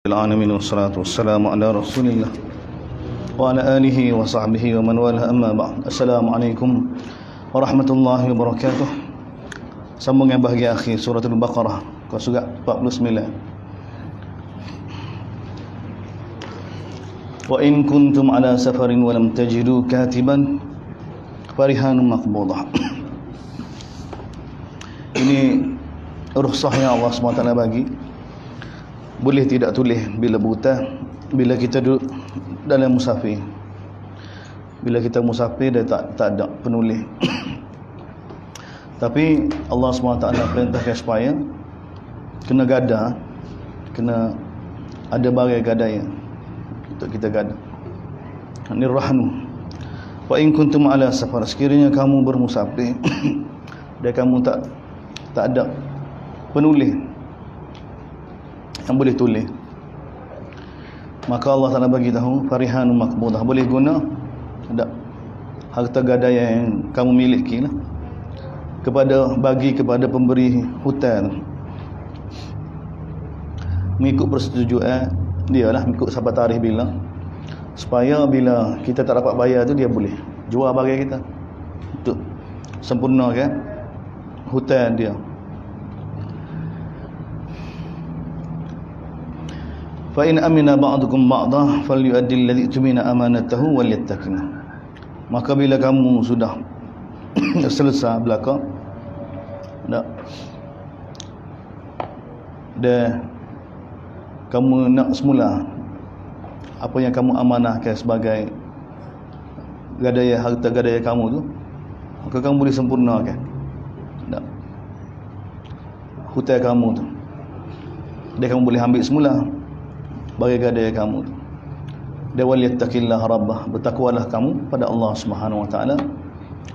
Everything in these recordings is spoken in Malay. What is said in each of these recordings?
العالمين والصلاة والسلام على رسول الله وعلى آله وصحبه ومن والاه أما بعد. Assalamualaikum warahmatullahi wabarakatuh. Sambung yang bahagia akhi, surah Al-Baqarah surah 49. Wa in kuntum ala safarin wa lam tajidu katiban farihanun maqbudah. Ini rukhsah yang Allah SWT bagi. Boleh tidak tulis bila buta, bila kita duduk dalam musafir. Bila kita musafir dia tak ada penulis. Tapi Allah SWT perintahkan supaya kena gada, kena ada bagai gadai untuk kita gada. Ini rahnu. Wa in kuntum ala safar, sekiranya kamu bermusafir dan kamu tak ada penulis yang boleh tulis, maka Allah Ta'ala bagi tahu farihanun maqbudah, boleh guna ada harta gadai yang kamu miliki lah, bagi kepada pemberi hutang mengikut persetujuan dia lah, mengikut sahabat tarikh bila, supaya bila kita tak dapat bayar tu dia boleh jual barang kita untuk sempurnakan hutang dia. Fa in amina ba'dukum ba'dah falyu'addi alladhi tumina amanatahu walyattaqina. Maka bila kamu sudah selesai belaka dan kamu nak semula apa yang kamu amanahkan sebagai gadai, harta gadai kamu tu, maka kamu boleh sempurnakan hutang kamu tu, dan kamu boleh ambil semula bagi gadai kamu. Dan waliyattaqillah rabbah, bertakwalah kamu pada Allah Subhanahu wa taala.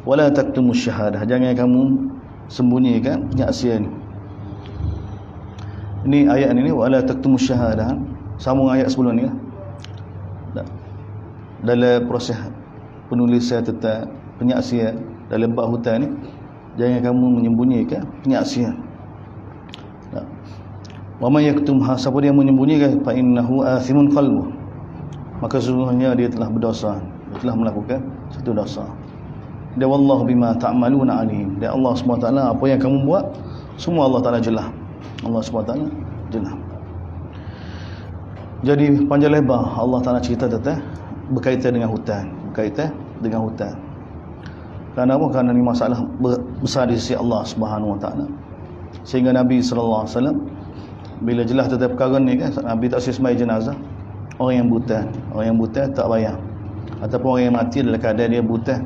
Wala taktumus syahadah, jangan kamu sembunyikan penyaksian. Ini ayat ini, wala taktumus syahadah, sambung ayat sebelum ni lah. Dalam proses penulisan tentang penyaksian dalam bab hutang ni, jangan kamu menyembunyikan penyaksian. Wa may yaktumha, siapa dia menyembunyikan, fa innahu athimun qalbuh, maka sesungguhnya dia telah berdosa, dia telah melakukan satu dosa. Dan wallahu bima ta'maluna alim, dan Allah SWT apa yang kamu buat semua Allah Taala jelas. Allah SWT jelas. Jadi panjang lebar Allah Taala cerita tentang berkaitan dengan hutang, Kerana apa? Kerana ini masalah besar di sisi Allah Subhanahu wa taala. Sehingga Nabi sallallahu alaihi wasallam bila jelas tentang perkara ni kan, Nabi tak semai jenazah orang yang buta tak bayar, ataupun orang yang mati dalam keadaan dia buta,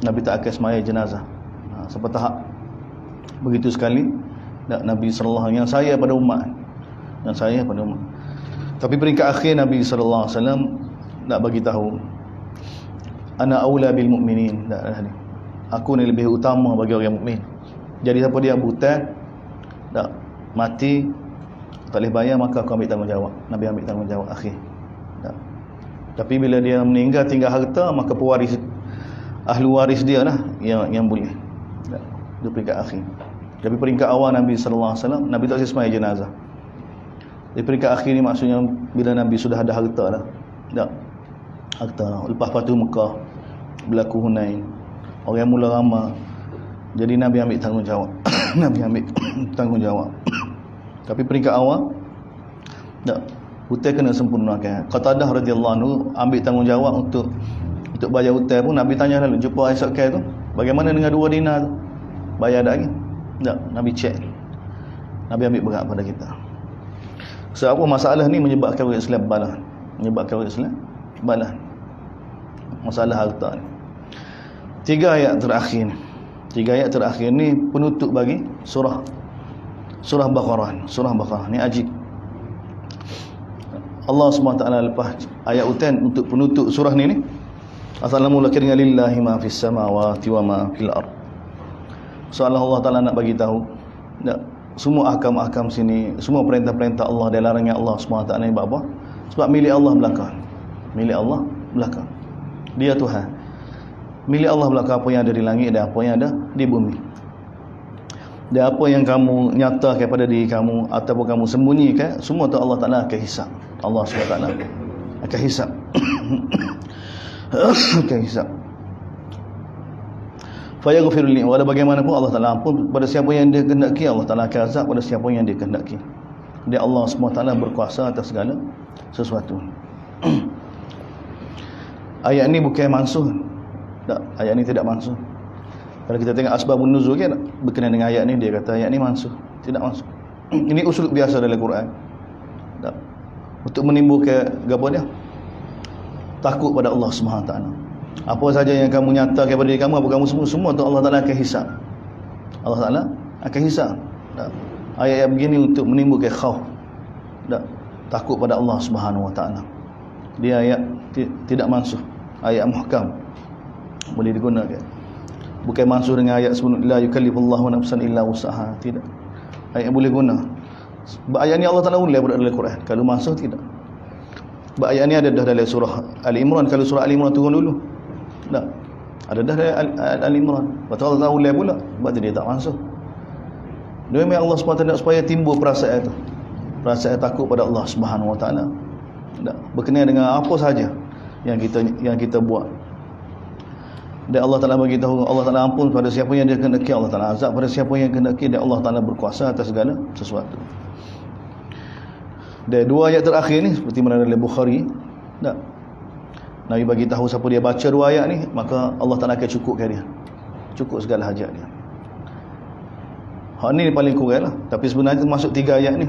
Nabi tak akan semai jenazah. Sampai tahap begitu sekali Nabi sallallahu alaihi wasallam yang saya pada umat. Tapi peringkat akhir Nabi sallallahu alaihi wasallam nak bagi tahu, ana aula bil mukminin, aku ni lebih utama bagi orang mukmin. Jadi siapa dia buta mati tak boleh bayar, maka aku ambil tanggungjawab. Nabi ambil tanggungjawab akhir. Tapi bila dia meninggal tinggal harta, maka pewaris, ahli waris dia lah yang boleh. Itu peringkat akhir. Tapi peringkat awal Nabi sallallahu alaihi wasallam, Nabi tak semai jenazah. Di peringkat akhir ni maksudnya bila Nabi sudah ada harta dah. Harta lepas Fathu Mekah, berlaku Hunain, orang mula ramai. Jadi Nabi ambil tanggungjawab. Tapi peringkat awal hutang kena sempurnakan. Qatadah radhiyallahu anhu ambil tanggungjawab untuk bayar hutang pun. Nabi tanya lalu, jumpa esok tu, bagaimana dengan 2 dinar tu? Bayar tak lagi? Tak, Nabi cek. Nabi ambil berat pada kita. Sebab apa masalah ni menyebabkan orang Islam balas. Masalah harta ni. 3 ayat terakhir ni penutup bagi surah Baqarah. Ni ajib. Allah SWT lepas ayat utan untuk penutup surah ni Assalamualaikum lillahi ma fis samawati wa ma fil ard. Soalan Allah Taala nak bagi tahu semua ahkam-ahkam sini, semua perintah-perintah Allah dan larangan Allah SWT ni buat apa? Sebab milik Allah belakang. Dia Tuhan. Milik Allah belaka apa yang ada di langit dan apa yang ada di bumi. Dan apa yang kamu nyatakan kepada diri kamu ataupun kamu sembunyikan, semua tu Allah Ta'ala akan hisap. Allah SWT akan hisap. Akan hisap. Fayaghfiru li, walau bagaimanapun Allah Ta'ala ampun pada siapa yang dia kehendaki, Allah Ta'ala akan azab pada siapa yang dia kehendaki. Dia Allah SWT berkuasa atas segala sesuatu. Ayat ni bukan mansuh. Tak, ayat ni tidak mansuh. Kalau kita tengok asbabun nuzul kan berkenaan dengan ayat ni, dia kata ayat ni mansuh. Tidak mansuh. Ini usul biasa dalam Quran. Tak. Untuk menimbulkan apa dia? Takut pada Allah SWT. Apa saja yang kamu nyatakan kepada diri kamu, apa kamu semua tu Allah Ta'ala akan hisap. Allah Ta'ala akan hisap. Tak. Ayat-ayat begini untuk menimbulkan khauf. Tak. Takut pada Allah SWT. Dia ayat tidak mansuh. Ayat muhkam. Boleh digunakan. Bukan mansuh dengan ayat sebelum la yukallifullahu nafsan illa wus'aha. Tidak. Ayat yang boleh guna. Ayat ni Allah Ta'ala ulai dalam Quran. Kalau mansuh tidak. Ayat ni ada dah dalam surah Al-Imran. Kalau surah Al-Imran turun dulu. Tak. Ada dah dalam Al-Imran. Lepas tu Allah Ta'ala ulai pula. Sebab tu dia tak mansuh. Dia memang Allah SWT nak supaya timbul perasaan tu. Perasaan takut pada Allah SWT. Tak. Berkenaan dengan apa sahaja yang kita buat. Dan Allah Ta'ala bagi tahu, Allah Ta'ala ampun pada siapa yang dia kehendaki, Allah Ta'ala azab pada siapa yang kehendaki, dan Allah Ta'ala berkuasa atas segala sesuatu. Dan dua ayat terakhir ni seperti mana dalam Bukhari, tak? Nabi bagi tahu siapa dia baca dua ayat ni, maka Allah Ta'ala akan cukupkan dia. Cukup segala hajat dia. Hak ni paling kurang lah. Tapi sebenarnya masuk tiga ayat ni.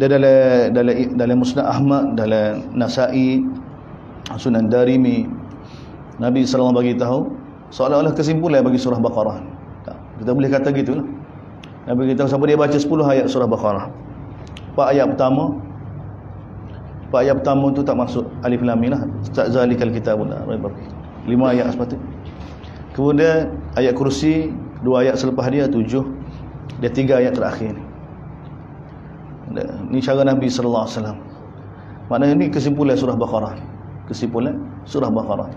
Dan dalam Musnad Ahmad, dalam Nasa'i, Sunan Darimi, Nabi SAW bagi tahu seolah-olah kesimpulan bagi surah Baqarah. Tak, kita boleh kata gitulah. Nabi bagi tahu siapa dia baca 10 ayat surah Baqarah. 4 ayat pertama tu tak masuk alif lam mim lah. Zalikal kitabun la raiba fihi. 5 ayat sepatutnya. Kemudian ayat kursi 2 ayat selepas dia 7. Dia 3 ayat terakhir ni. Ni cara Nabi sallallahu alaihi wasallam. Maknanya ni kesimpulan surah Baqarah. Kesimpulan surah Baqarah.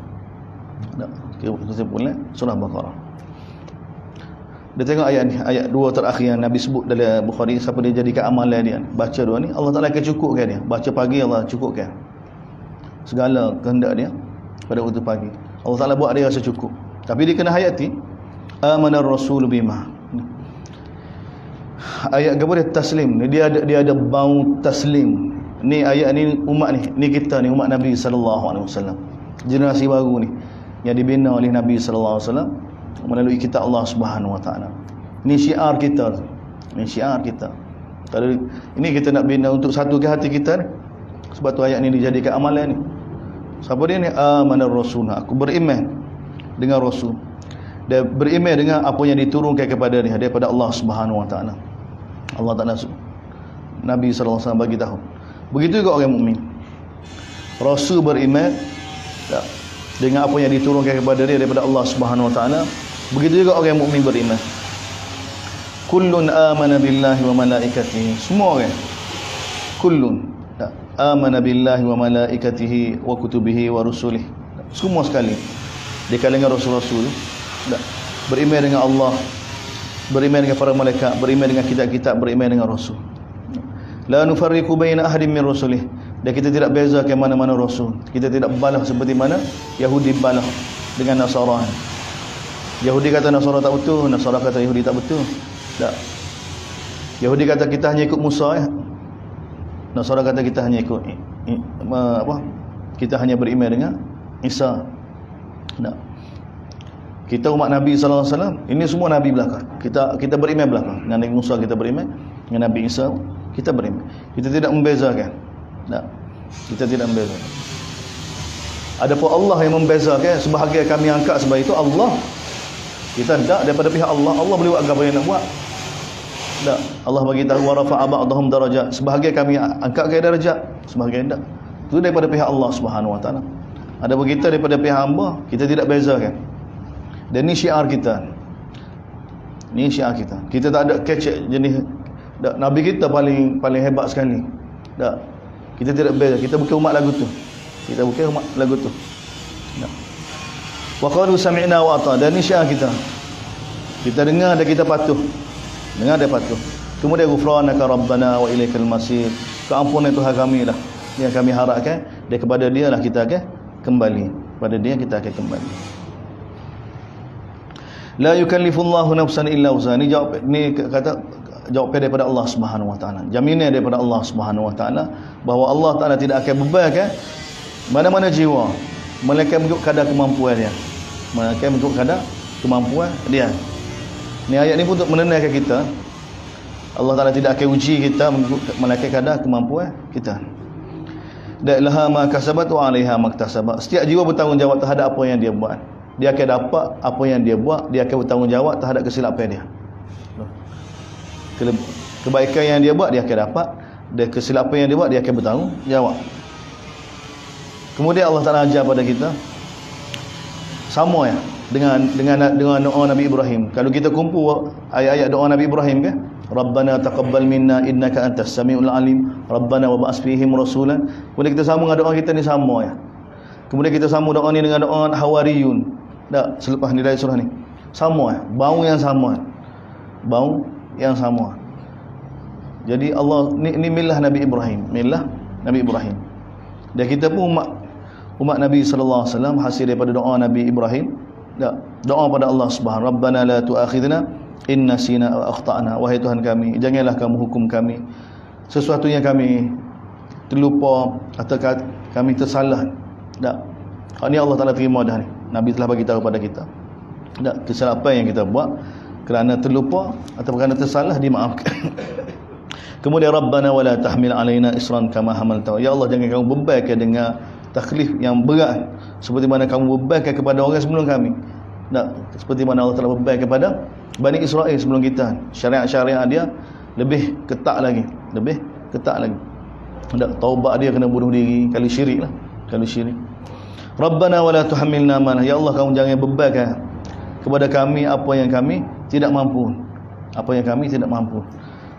Kesimpulan surah Baqarah. Dia tengok ayat ni, ayat 2 terakhir yang Nabi sebut dalam Bukhari, siapa dia jadikan amalan dia, baca dua ni, Allah Ta'ala akan cukupkan dia. Baca pagi, Allah cukupkan segala kehendak dia pada waktu pagi. Allah Ta'ala buat dia rasa cukup. Tapi dia kena hayati amanar rasul bima. Ayat kepada taslim ni, dia ada bau taslim. Ni ayat ni umat ni kita ni, umat Nabi SAW, generasi baru ni yang dibina oleh Nabi SAW melalui kitab Allah Subhanahu Wa Taala. Ini syiar kita. Ini syiar kita. Kalau ini kita nak bina untuk satukan hati kita ni. Sebab tu ayat ni dijadikan amalan ni. Siapa dia ni? Amanar Rasul. Aku beriman dengan Rasul. Dan beriman dengan apa yang diturunkan kepada dia daripada Allah Subhanahu Wa Taala. Allah Taala Nabi sallallahu alaihi wasallam bagi tahu. Begitu juga orang mukmin. Rasul beriman dengan apa yang diturunkan kepada dia daripada Allah Subhanahu Wa Taala. Begitu juga orang mukmin beriman. Kullun amana billahi wa malaikatihi. Semua orang. Kullun amana billahi wa malaikatihi wa kutubihi wa rusulihi. Semua sekali. Di kalangan rasul-rasul beriman dengan Allah, beriman dengan para malaikat, beriman dengan kitab-kitab, beriman dengan rasul. La nufarriqu baina ahadin min rusulih. Dan kita tidak beza ke mana-mana rasul. Kita tidak balah seperti mana Yahudi balah dengan Nasara. Yahudi kata Nasara tak betul, Nasara kata Yahudi tak betul. Tak. Yahudi kata kita hanya ikut Musa, Nasara kata kita hanya ikut kita hanya beriman dengan Isa. Tak. Kita umat Nabi sallallahu alaihi wasallam, ini semua nabi belaka. Kita beriman belaka. Dengan Nabi Musa kita beriman, dengan Nabi Isa kita beriman. Kita tidak membezakan. Tak. Kita tidak membezakan. Adapun Allah yang membezakan, sebahagian kami angkat sebab itu Allah. Kita tak daripada pihak Allah. Allah boleh buat apa yang nak buat. Tak. Allah bagi tahu wa rafa'a ba'dahum darajat. Sebahagian kami angkat ke darajat, sebahagian tak. Itu daripada pihak Allah Subhanahu Wa Taala. Adapun kita daripada pihak hamba, kita tidak bezakan. Dan ni syiar kita. Ni syiar kita. Kita tak ada kecek jenis Nabi kita paling hebat sekali. Tak. Kita tidak beza. Kita bukan umat lagu tu. Kita bukan umat lagu tu. Tak. Wa qalu sami'na wa ata'na. Dan ni syiar kita. Kita dengar dan kita patuh. Dengar dia patuh. Kemudian ghufranaka rabbana wa ilaikal masir. Keampunan Tuhan kami lah yang kami harapkan, dia kepada dia lah kita akan kembali. Pada dia kita akan kembali. La yukallifullahu nafsan illa wus'aha. Ni jawab, ni kata jawapan daripada Allah Subhanahu wa taala. Jaminan daripada Allah Subhanahu wa taala bahawa Allah Taala tidak akan bebankan mana-mana jiwa melainkan mengikut kadar kemampuan dia. Melainkan mengikut kadar kemampuan dia. Ni ayat ni pun untuk menenangkan kita. Allah Taala tidak akan uji kita melainkan kadar kemampuan kita. Laha ma kasabat wa 'alaiha maktasabat. Setiap jiwa bertanggungjawab terhadap apa yang dia buat. Dia akan dapat apa yang dia buat, dia akan bertanggungjawab terhadap kesilapan dia. Kebaikan yang dia buat dia akan dapat, dan kesilapan yang dia buat dia akan bertanggungjawab. Kemudian Allah Taala ajar pada kita sama ya dengan doa Nabi Ibrahim. Kalau kita kumpul ayat-ayat doa Nabi Ibrahim kan, Rabbana taqabbal minna innaka antas samiul alim, Rabbana wa ba'as fihim rasulan. Kemudian kita sambung dengan doa kita ni sama ya. Kemudian kita sambung doa ni dengan doa Hawariyun. Tak, selepas ni dari surah ni. Sama ya, bau yang sama. Bau yang sama. Jadi Allah ni milah Nabi Ibrahim, milah Nabi Ibrahim. Dan kita pun umat Nabi sallallahu alaihi wasallam hasil daripada doa Nabi Ibrahim. Tak, doa pada Allah Subhanahu, Rabbana la tu'akhidna in nasina wa akhtana. Wahai Tuhan kami, janganlah kamu hukum kami sesuatu yang kami terlupa atau kami tersalah. Tak. Ini Allah Taala terima dah ni. Nabi telah bagi tahu pada kita. Tak, kesilapan yang kita buat kerana terlupa atau kerana tersalah dimaafkan. Kemudian Rabbana wala tahmil alaina isran kama hamalta. Ya Allah, jangan kamu bebankan dengan taklif yang berat seperti mana kamu bebankan kepada orang sebelum kami. Tak, seperti mana Allah telah bebankan kepada Bani Israel sebelum kita. Syariat-syariat dia lebih ketat lagi, lebih ketat lagi. Tak, taubat dia kena bunuh diri, kali syirik lah, kali syirik. Rabbana wala tuhammilna ma, ya Allah, kamu jangan bebankan kepada kami apa yang kami tidak mampu. Apa yang kami tidak mampu.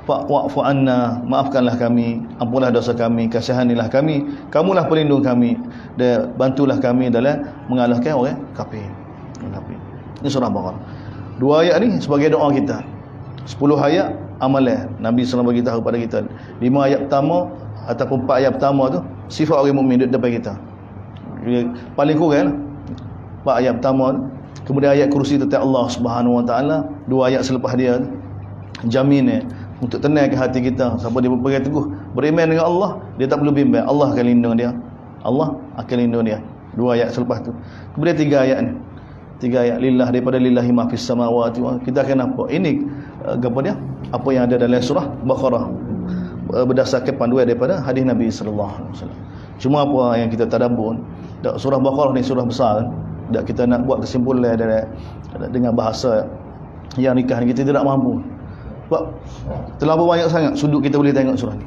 Wa'fu anna, maafkanlah kami, ampunlah dosa kami, kasihanilah kami, kamulah pelindung kami, dan bantulah kami dalam mengalahkan orang kafir. Ini surah Baqarah. 2 ayat ni sebagai doa kita. 10 ayat amalan Nabi SAW bagi tahu pada kita. 5 ayat pertama ataupun 4 ayat pertama tu sifat orang mukmin depan kita. Paling kurang 4 ayat pertama. Kemudian ayat kursi tentang Allah Subhanahu wa taala, 2 ayat selepas dia jamin untuk tenangkan hati kita sampai dia berpegang teguh beriman dengan Allah, dia tak perlu bimbang, Allah akan lindung dia. Allah akan lindung dia. 2 ayat selepas tu. Kemudian 3 ayat ni. 3 ayat lillah, daripada lillahi ma fis samawati wa, kita akan nampak ini apa dia? Apa yang ada dalam surah Baqarah berdasarkan panduan daripada hadis Nabi sallallahu alaihi wasallam. Cuma apa yang kita tadabbur, surah Baqarah ni surah besar. Tak, kita nak buat kesimpulan dengan bahasa yang nikah ni kita tidak mampu. Sebab terlalu banyak sangat sudut kita boleh tengok surah ni.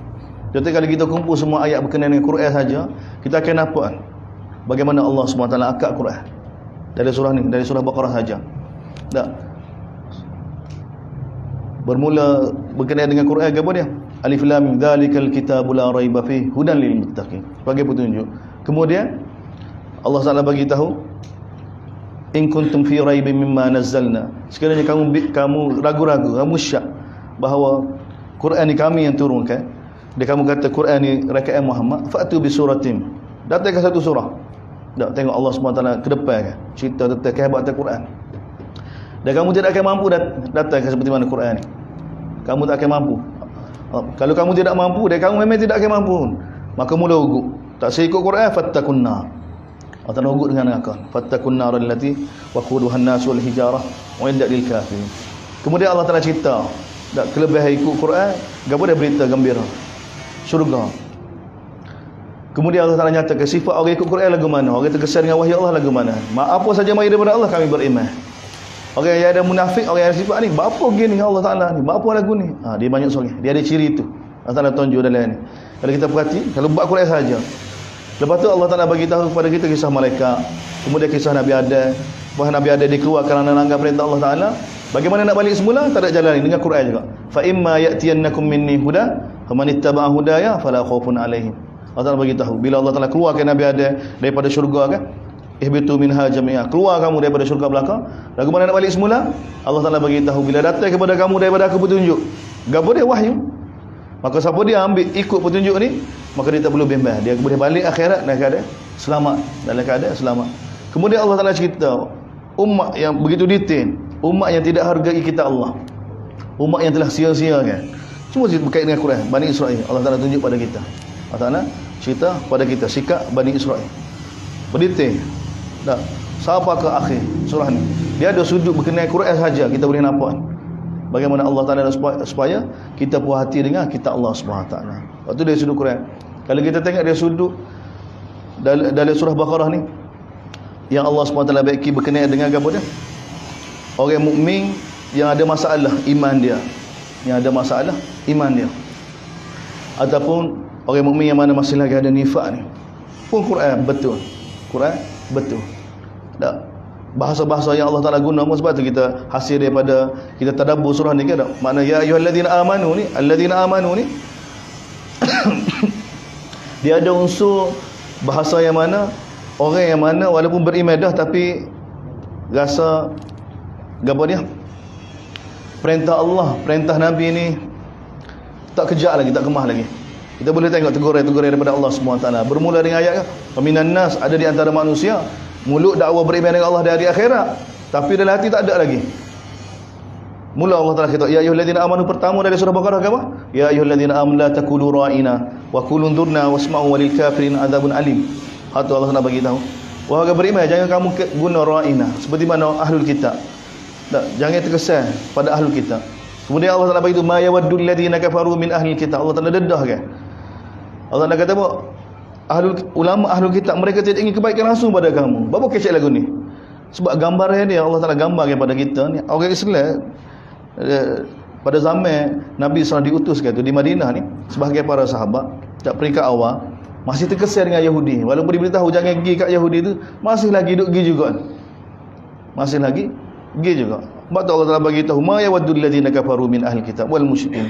Jadi kalau kita kumpul semua ayat berkenaan dengan Quran saja, kita akan nampak bagaimana Allah SWT akad Quran dari surah ni, dari surah Baqarah saja. Tak. Bermula berkenaan dengan Quran apa dia? Alif lam mim dzalikal kitabu la raiba fihi hudan lil muttaqin. Sebagai petunjuk. Kemudian Allah SWT bagi tahu, in kuntum fi raibin mimma nazzalna. Sekiranya kamu ragu-ragu, kamu syak bahawa Quran ni kami yang turunkan, dia kamu kata Quran ni rakaat Muhammad, fa'tu bi suratin. Datangkan satu surah. Tak, tengok Allah SWT ke depan kan, cerita tentang kehebatan Quran. Dan kamu tidak akan mampu datangkan seperti mana Quran ni. Kamu tak akan mampu. Kalau kamu tidak mampu, dan kamu memang tidak akan mampu, maka mula ugut. Tak seikut Quran, fattakunna. Allah Ta'ala ugut dengan akal. Fattakun nar allati waquduha an-nas wal hijarah wa iddat lil kafirin. Kemudian Allah Ta'ala cerita tak kelebihan ikut Quran, gapo dia berita gembira syurga. Kemudian Allah Ta'ala nyatakan sifat orang ikut Quran lagu mana, orang terkesan dengan wahyu Allah lagu mana. Apa saja mari daripada Allah kami beriman. Orang yang ada munafik, orang yang sifat ni, apa gini Allah Ta'ala ni, apa lagu ni, dia banyak soal, dia ada ciri tu. Allah Ta'ala tunjuk dalam ni. Kalau kita perhati, kalau buat Quran saja, lepas tu Allah Ta'ala bagi tahu kepada kita kisah malaikat, kemudian kisah Nabi Adam, bahawa Nabi Adam dikeluarkan kerana melanggar perintah Allah Ta'ala. Bagaimana nak balik semula? Tak ada jalan ni, dengan Quran juga. Fa imma ya'tiyannakum minni huda faman ittaba'a hudaya fala khaufun alaihim. Allah Ta'ala bagi tahu bila Allah Ta'ala keluarkan Nabi Adam daripada syurga kan, ihbitu minha jami'a, keluar kamu daripada syurga belaka. Lagu mana nak balik semula? Allah Taala bagi tahu, bila datang kepada kamu daripada aku petunjuk, gapo dia? Wahyu. Maka siapa dia ambil ikut petunjuk ni, maka dia tak perlu bimbang, dia boleh balik akhirat dalam keadaan selamat, dalam keadaan selamat. Kemudian Allah Taala cerita umat yang begitu detail, umat yang tidak hargai kitab Allah, umat yang telah sia-siakan. Semua berkait dengan Quran. Bani Israel, Allah Taala tunjuk pada kita, Allah Taala cerita pada kita sikap Bani Israel berdetail. Tak, sampai ke akhir surah ni dia ada sudut berkenaan Quran saja kita boleh nampak bagaimana Allah Taala supaya kita puas hati dengan kitab Allah Subhanahu taala. Waktu dari sudut Quran, kalau kita tengok dari sudut dalam surah Baqarah ni, yang Allah Subhanahu taala baiki berkenaan dengan apa dia? Orang mukmin yang ada masalah iman dia, yang ada masalah iman dia, ataupun orang mukmin yang mana masih lagi ada nifak ni, pun Quran betul, Quran betul. Tak, bahasa-bahasa yang Allah Taala guna pun sebab tu kita hasil daripada kita tadabbur surah ni kan. Makna ya ayyuhallazina amanu ni, allazina amanu ni dia ada unsur bahasa yang mana orang yang mana walaupun beribadah tapi rasa gapo dia? Perintah Allah, perintah Nabi ni tak kejak lagi, tak kemah lagi. Kita boleh tengok teguran-teguran daripada Allah SWT. Bermula dengan ayat peminan nas, ada di antara manusia mulut dakwa beriman dengan Allah dari akhirat, tapi dalam hati tak ada lagi. Mula Allah Taala kata ya ayyuhallazina amanu, pertama dari surah Baqarah apa? Ya ayyuhallazina amanu la taqulu ra'ina wa qulu dhurna wasma'u walil kafirin adzabun alim. Hatu Allah nak bagi tahu, wahai orang beriman, jangan kamu guna ra'ina seperti mana ahlul kitab. Tak, jangan terkesan pada ahlul kitab. Kemudian Allah Taala bagi tu ma yawaddul ladzina kafaru min ahlil kitab. Allah Taala dedahkan. Allah Taala kata apa? Ulama ahlul kitab mereka tidak ingin kebaikan langsung pada kamu. Berapa kecil lagu ni? Sebab gambaran dia Allah Taala gambar kepada kita ni orang Islam pada zaman Nabi SAW diutuskan tu di Madinah ni, sebahagian para sahabat tak peringkat awal masih terkesan dengan Yahudi. Walaupun diberitahu jangan pergi kat Yahudi tu, masih lagi duk pergi juga. Masih lagi pergi juga. Sebab tu Allah Taala bagi tahu ma yawaddul ladzina kafaru min ahli kitab wal musyrikin.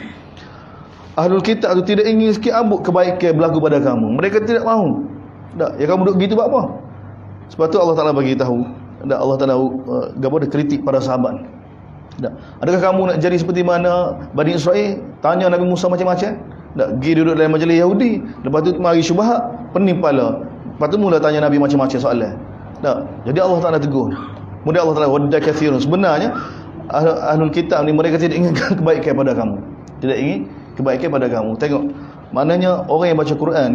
Ahlul kitab tu tidak ingin sikit abuk kebaikan berlaku pada kamu. Mereka tidak mahu. Tak, ya kamu duk gitu buat apa? Sebab tu Allah Taala bagi tahu, tak, Allah Taala gapo dia kritik para sahabat. Tak, adakah kamu nak jadi seperti mana Bani Israel? Tanya Nabi Musa macam-macam. Tak, pergi duduk dalam majlis Yahudi, lepas tu mari syubhat, pening kepala. Lepas tu mula tanya Nabi macam-macam soalan. Tak, jadi Allah Taala tegur. Kemudian Allah Taala wadda katsirun, sebenarnya ahlul kitab ni mereka tidak ingin kebaikan pada kamu. Tidak ingin kebaikan pada kamu. Tengok, maknanya orang yang baca Quran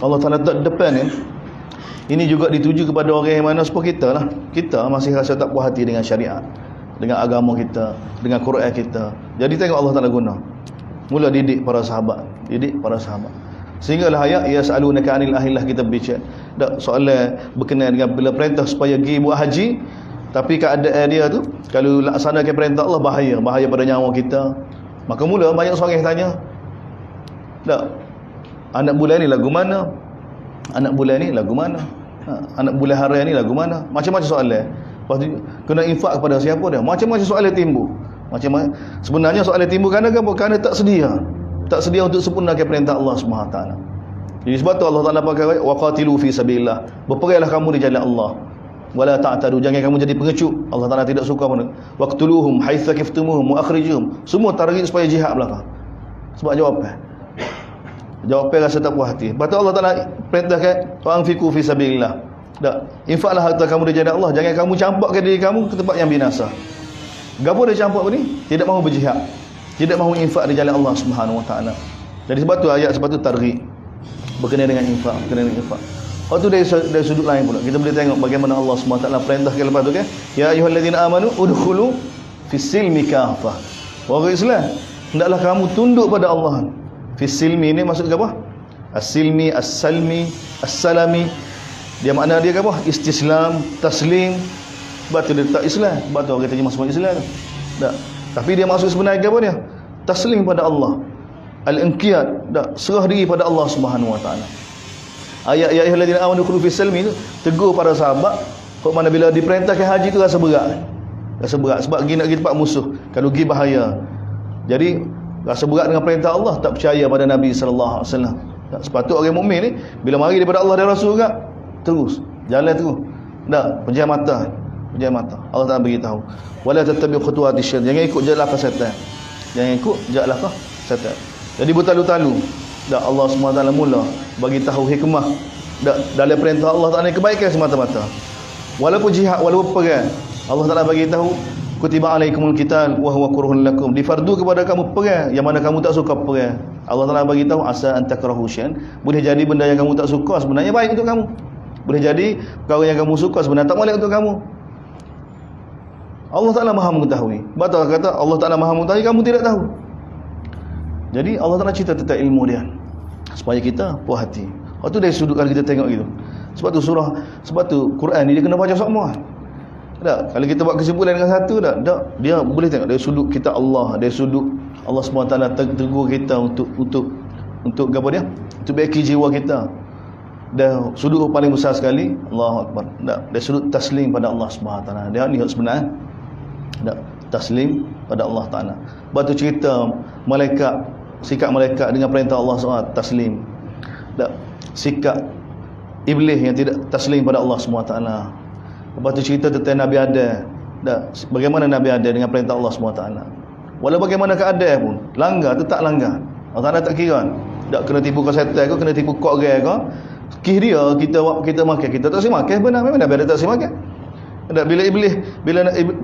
Allah Taala depan ni, ini juga dituju kepada orang yang mana seperti kita lah. Kita masih rasa tak puas hati dengan syariat, dengan agama kita, dengan Quran kita. Jadi tengok Allah Taala guna, mula didik para sahabat, didik para sahabat. Sehinggalah ayat yas'alunaka 'anil ahillah, kita bincang dak soalan berkenaan dengan bila perintah supaya pergi buat haji, tapi keadaan dia tu kalau laksanakan perintah Allah bahaya pada nyawa kita. Maka mula banyak seorang yang tanya, tak, anak bulan ni lagu mana? Anak bulan ni lagu mana? Anak bulan haram ni lagu mana? Macam-macam soalan. Lepas tu kena infak kepada siapa dia? Macam-macam soalan timbul. Macam-macam. Sebenarnya soalan timbul kerana apa? Kerana tak sedia untuk sempurnakan perintah Allah SWT. Jadi sebab tu Allah Taala pakai waqatilu fi sabilillah, berperanglah kamu di jalan Allah. Wala ta'tadu, jangan kamu jadi pengecut. Allah Taala tidak suka mana. Waqtuluhum haitsu kiftumuhum wa akhrijuhum. Semua target supaya jihad belaka. Sebab jawapan rasa tak puas hati. Lepas tu Allah Taala perintahkan anfiqu fi sabilillah. Tak, infaklah harta kamu di jalan Allah, jangan kamu campakkan diri kamu ke tempat yang binasa. Gapo dia campak ni? Tidak mahu berjihad, tidak mahu infak di jalan Allah Subhanahu Wa Taala. Jadi sebab tu ayat sebab tu targhib berkenaan dengan infak, berkenaan dengan infak. Waktu dari sudut lain pula kita boleh tengok bagaimana Allah SWT perintahkan lepas tu kan, ya ayyuhallazina amanu udkhulu fis-silmi kafah. Orang Islam, hendaklah kamu tunduk pada Allah. Fis-silmi ni maksud apa? As-silmi, as-salmi, as-salami. Dia makna dia apa? Istislam, taslim. Sebab tu dia tak Islam. Sebab tu orang terjemah semua Islam. Tak. Tapi dia maksud sebenarnya apa dia? Taslim pada Allah. Al-inqiyad, tak, serah diri pada Allah Subhanahu Wa Taala. Ayat ya ayyuhallazina amanu khulu fis silmi tu tegur para sahabat, kok mana bila diperintahkan haji tu rasa berat. Rasa berat sebab pergi nak pergi tempat musuh, kalau pergi bahaya. Jadi rasa berat dengan perintah Allah, tak percaya pada Nabi sallallahu alaihi wasallam. Sepatutnya orang mukmin ni bila mari daripada Allah dan Rasul juga terus jalan terus. Tak, pejam mata. Pejam mata. Allah Taala beritahu, wala tattabi' khutuwati syaitan. Jangan ikut jalan syaitan. Jangan ikut jalan syaitan. Jadi bertalu-talu. Tak, Allah SWT mula bagi tahu hikmah dalam perintah Allah Taala kebaikan semata-mata. Walaupun jihad, walaupun perang, Allah Taala bagi tahu kutiba alaikumul qital wa huwa kurhun lakum. Difardu kepada kamu perang yang mana kamu tak suka perang. Allah Taala bagi tahu asa an takrahu syai'an. Boleh jadi benda yang kamu tak suka sebenarnya baik untuk kamu. Boleh jadi perkara yang kamu suka sebenarnya tak baik untuk kamu. Allah Taala Maha mengetahui. Betul kata Allah Taala Maha mengetahui, kamu tidak tahu. Jadi Allah Taala cerita tentang ilmu dia supaya kita puas hati. Waktu dari sudut kalau kita tengok gitu. Sebab tu Quran ni dia kena baca semua. Tak, kalau kita buat kesimpulan dengan satu tak, dia boleh tengok dari sudut kita Allah, dari sudut Allah SWT tegur kita untuk apa dia? Untuk baiki jiwa kita. Dan sudut paling besar sekali Allahu Akbar. Tak, dari sudut taslim pada Allah SWT. Dia ni sebenarnya tak, taslim pada Allah Taala. Batu cerita malaikat, sikap malaikat dengan perintah Allah SWT taslim. Tak, sikap iblis yang tidak taslim pada Allah SWT. Lepas tu cerita tentang Nabi Adam. Bagaimana Nabi Adam dengan perintah Allah SWT. Walau bagaimana keadaan pun, langgar tetap langgar. Allah Taala tak kira. Tak kena tipu kau setan kau, kena tipu kau orang kau. Kih dia kita makan, kita tak semua makan benar, memang Nabi Adam tak semua makan. Tak, bila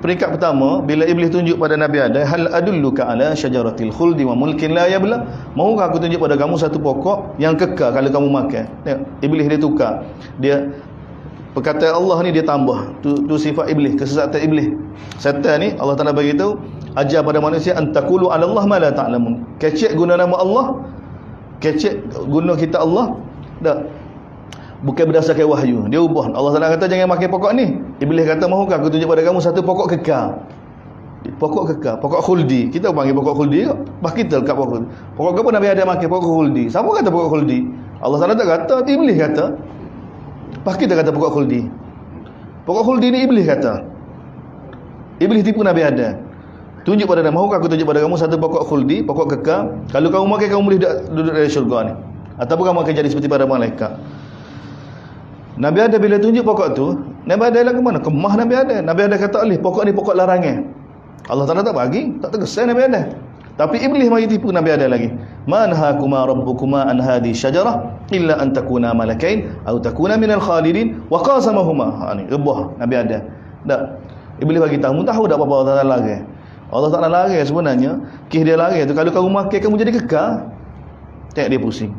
peringkat pertama, bila iblis tunjuk pada Nabi Adam, hal adulluka ala syajaratil khuldi wa mulkin la yabla. Mahukah aku tunjuk pada kamu satu pokok yang kekal kalau kamu makan? Tengok, iblis dia tukar. Dia perkataan Allah ni dia tambah. Tu sifat iblis, kesesatan iblis. Syaitan ni Allah Taala bagi tahu, ajar pada manusia antaqulu 'ala Allah ma la ta'lamun. Kecek guna nama Allah, kecek guna kita Allah. Tak, bukan berdasarkan wahyu. Dia ubah. Allah Taala kata jangan makan pokok ni. Iblis kata mahukah aku tunjuk pada kamu satu pokok kekal. Pokok kekal, pokok khuldi. Kita panggil pokok khuldi. Bah kita dekat pokok khuldi. Pokok apa Nabi Adam makan? Pokok khuldi. Siapa kata pokok khuldi? Allah Taala tak kata, iblis kata. Bah kita kata pokok khuldi. Pokok khuldi ni iblis kata. Iblis tipu Nabi Adam. Tunjuk pada dia, mahukah aku tunjuk pada kamu satu pokok khuldi, pokok kekal. Kalau kamu makan, kamu boleh duduk dari syurga ni. Ataupun kamu akan jadi seperti para malaikat. Nabi Adam bila tunjuk pokok tu, Nabi Adam lah ke mana? Kemah Nabi Adam. Nabi Adam kata alih, pokok ni pokok larangan. Allah Taala tak bagi, tak tergesan Nabi Adam. Tapi iblis mari tipu Nabi Adam lagi. Manhakuma rabbukuma an hadhi syajarah illa an takuna malakain atau takuna minal khalidin wa qasamahuma. Ha ni rebah Nabi Adam. Tak. Iblis bagi tahu tak apa-apa Allah Taala larang. Allah Taala larang sebenarnya, kih dia larang tu kalau kamu makan kamu jadi kekal. Tengok dia pusing.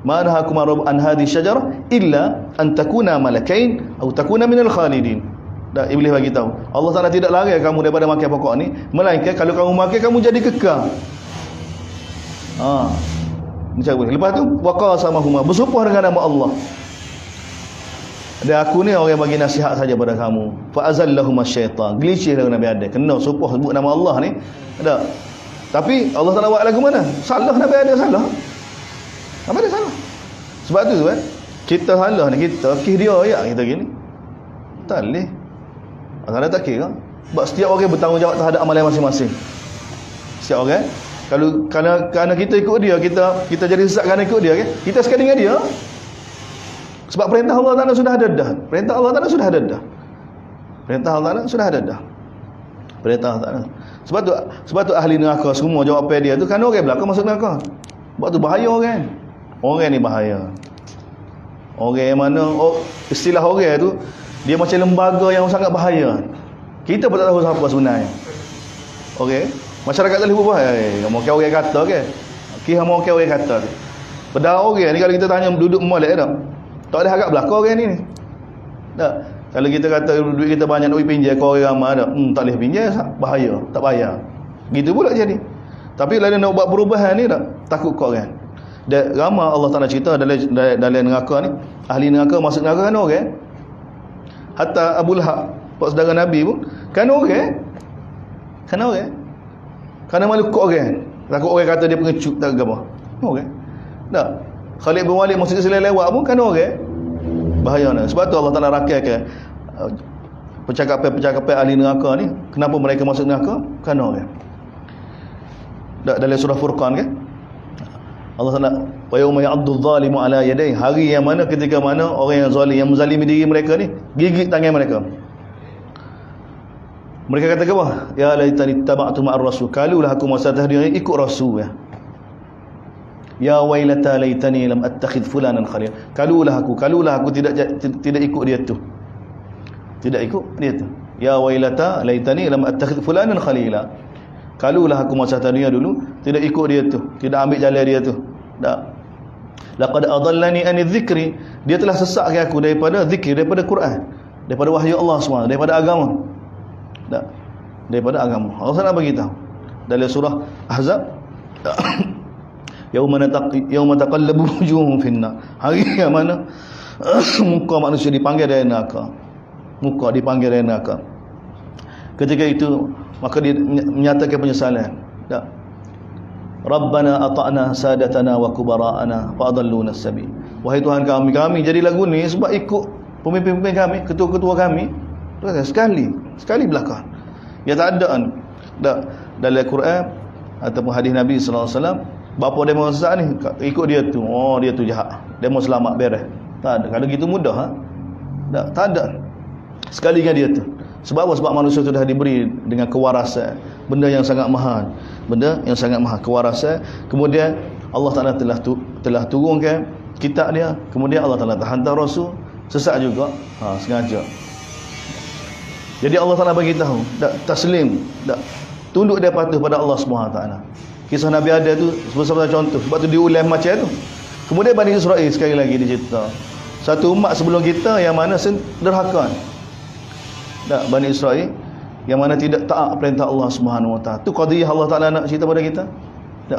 Manhakuma rabb an hadhi syajarah illa an takuna malakain atau takuna minal khalidin. Dah iblis bagi tahu. Allah Taala tidak larang kamu daripada makan pokok ni, melainkan kalau kamu makan kamu jadi kekal. Macam boleh. Lepas tu waqasamahuma, bersumpah dengan nama Allah. Dan aku ni orang yang bagi nasihat saja pada kamu. Fa azallahuma syaitan. Gelicih dengan Nabi Adam. Kena sumpah sebut nama Allah ni. Ada. Tapi Allah Taala buat lagu mana? Salah Nabi Adam salah. Apa dia salah? Sebab tu kan kita salah ni, kita kih dia ayat kita gini. Tak boleh. Allah tak kira. Sebab setiap orang bertanggungjawab terhadap amalan masing-masing. Setiap orang kalau kerana kita ikut dia, kita jadi sesat kerana ikut dia, kan? Kita sekali dengan dia. Sebab perintah Allah Taala sudah ada dah. Perintah Allah Taala sudah ada dah. Perintah Allah Taala sudah ada dah. Perintah Allah Taala. Sebab tu ahli neraka semua jawapan dia tu kan orang belaka masuk neraka. Sebab tu bahaya orang. Orang ni bahaya. Orang yang mana istilah orang tu dia macam lembaga yang sangat bahaya. Kita pun tak tahu siapa sebenarnya. Okey, masyarakat tak boleh berubah. Mau kau orang kata ke? Kih mau kau orang kata. Padahal orang ni kalau kita tanya duduk molek tak? Tak ada harap belaka orang ni. Tak. Kalau kita kata duit kita banyak nak pinjam kau orang ramai tak? Tak boleh pinjam, bahaya, tak bayar. Gitu pula jadi. Tapi lain nak buat perubahan ni tak? Takut kau orang. Dan ramai Allah Taala cerita dalam neraka ni, ahli neraka masuk neraka kan orang. Hatta Abu Lahab, pak saudara Nabi pun kan orang. Kan orang. Kerana malu kau orang. Takut orang kata dia pengecut tak apa. Orang. Tak. Khalid bin Walid masuk Islam lewat pun kan orang. Bahaya ni. Sebab tu Allah Taala rakyatkan percakapan ahli neraka ni, kenapa mereka masuk neraka? Kan orang. Dalam surah Furqan kan. Allah Taala, wa yauma ya'addu adh-dhalimu 'ala yadayhi, hari yang mana, ketika mana orang yang zalim, yang menzalimi diri mereka ni gigit tangan mereka. Mereka kata apa? Ya laitani taba'tu ma'ar rasul, kalulah aku masa tahdir ikut rasul ya. Ya wailata laitani lam attakhidh fulanan khalil, kalulah aku tidak ikut dia tu. Tidak ikut dia tu. Ya wailata laitani lam attakhidh fulanan khalila, kalulah aku masa tahdir dulu tidak ikut dia tu, tidak ambil jalan dia tu. Tak. Laqad adallani an dzikri, dia telah sesatkan aku daripada zikir, daripada Quran, daripada wahyu Allah SWT, daripada agama. Tak. Daripada agama. Allah SWT beritahu dalam surah Ahzab, yauma taqallabu wujuhum finnar, hari yang mana muka manusia dipanggil dari neraka. Muka dipanggil dari neraka. Ketika itu maka dia menyatakan penyesalan. Tak. Rabbana ata'na sadatana wa kubara'ana fa adalluna as-sabil. Wahai Tuhan kami, kami jadi lagu ni sebab ikut pemimpin-pemimpin kami, ketua-ketua kami. Sekali belakang. Ya tak ada kan. Dalam Al-Quran ataupun hadis Nabi sallallahu alaihi wasallam, bapa demo sesat ni ikut dia tu. Oh, dia tu jahat. Demo selamat beres. Tak ada. Kalau gitu mudah ha. Tak ada. Sekali dengan dia tu. Sebab apa? Sebab manusia sudah diberi dengan kewarasan, benda yang sangat mahal. Benda yang sangat mahal, kewarasan. Kemudian Allah Taala telah turunkan kitab dia. Kemudian Allah Taala hantar rasul, sesat juga. Sengaja. Jadi Allah Taala bagi tahu, taslim, tunduk dia patuh pada Allah Subhanahu taala. Kisah Nabi Adam tu sebab contoh, sebab tu diulang macam tu. Kemudian Bani Israel sekali lagi dicerita. Satu umat sebelum kita yang mana derhaka. Bani Israel yang mana tidak taat perintah Allah Subhanahu wa taala. Tu qadiyah Allah Taala nak cerita pada kita.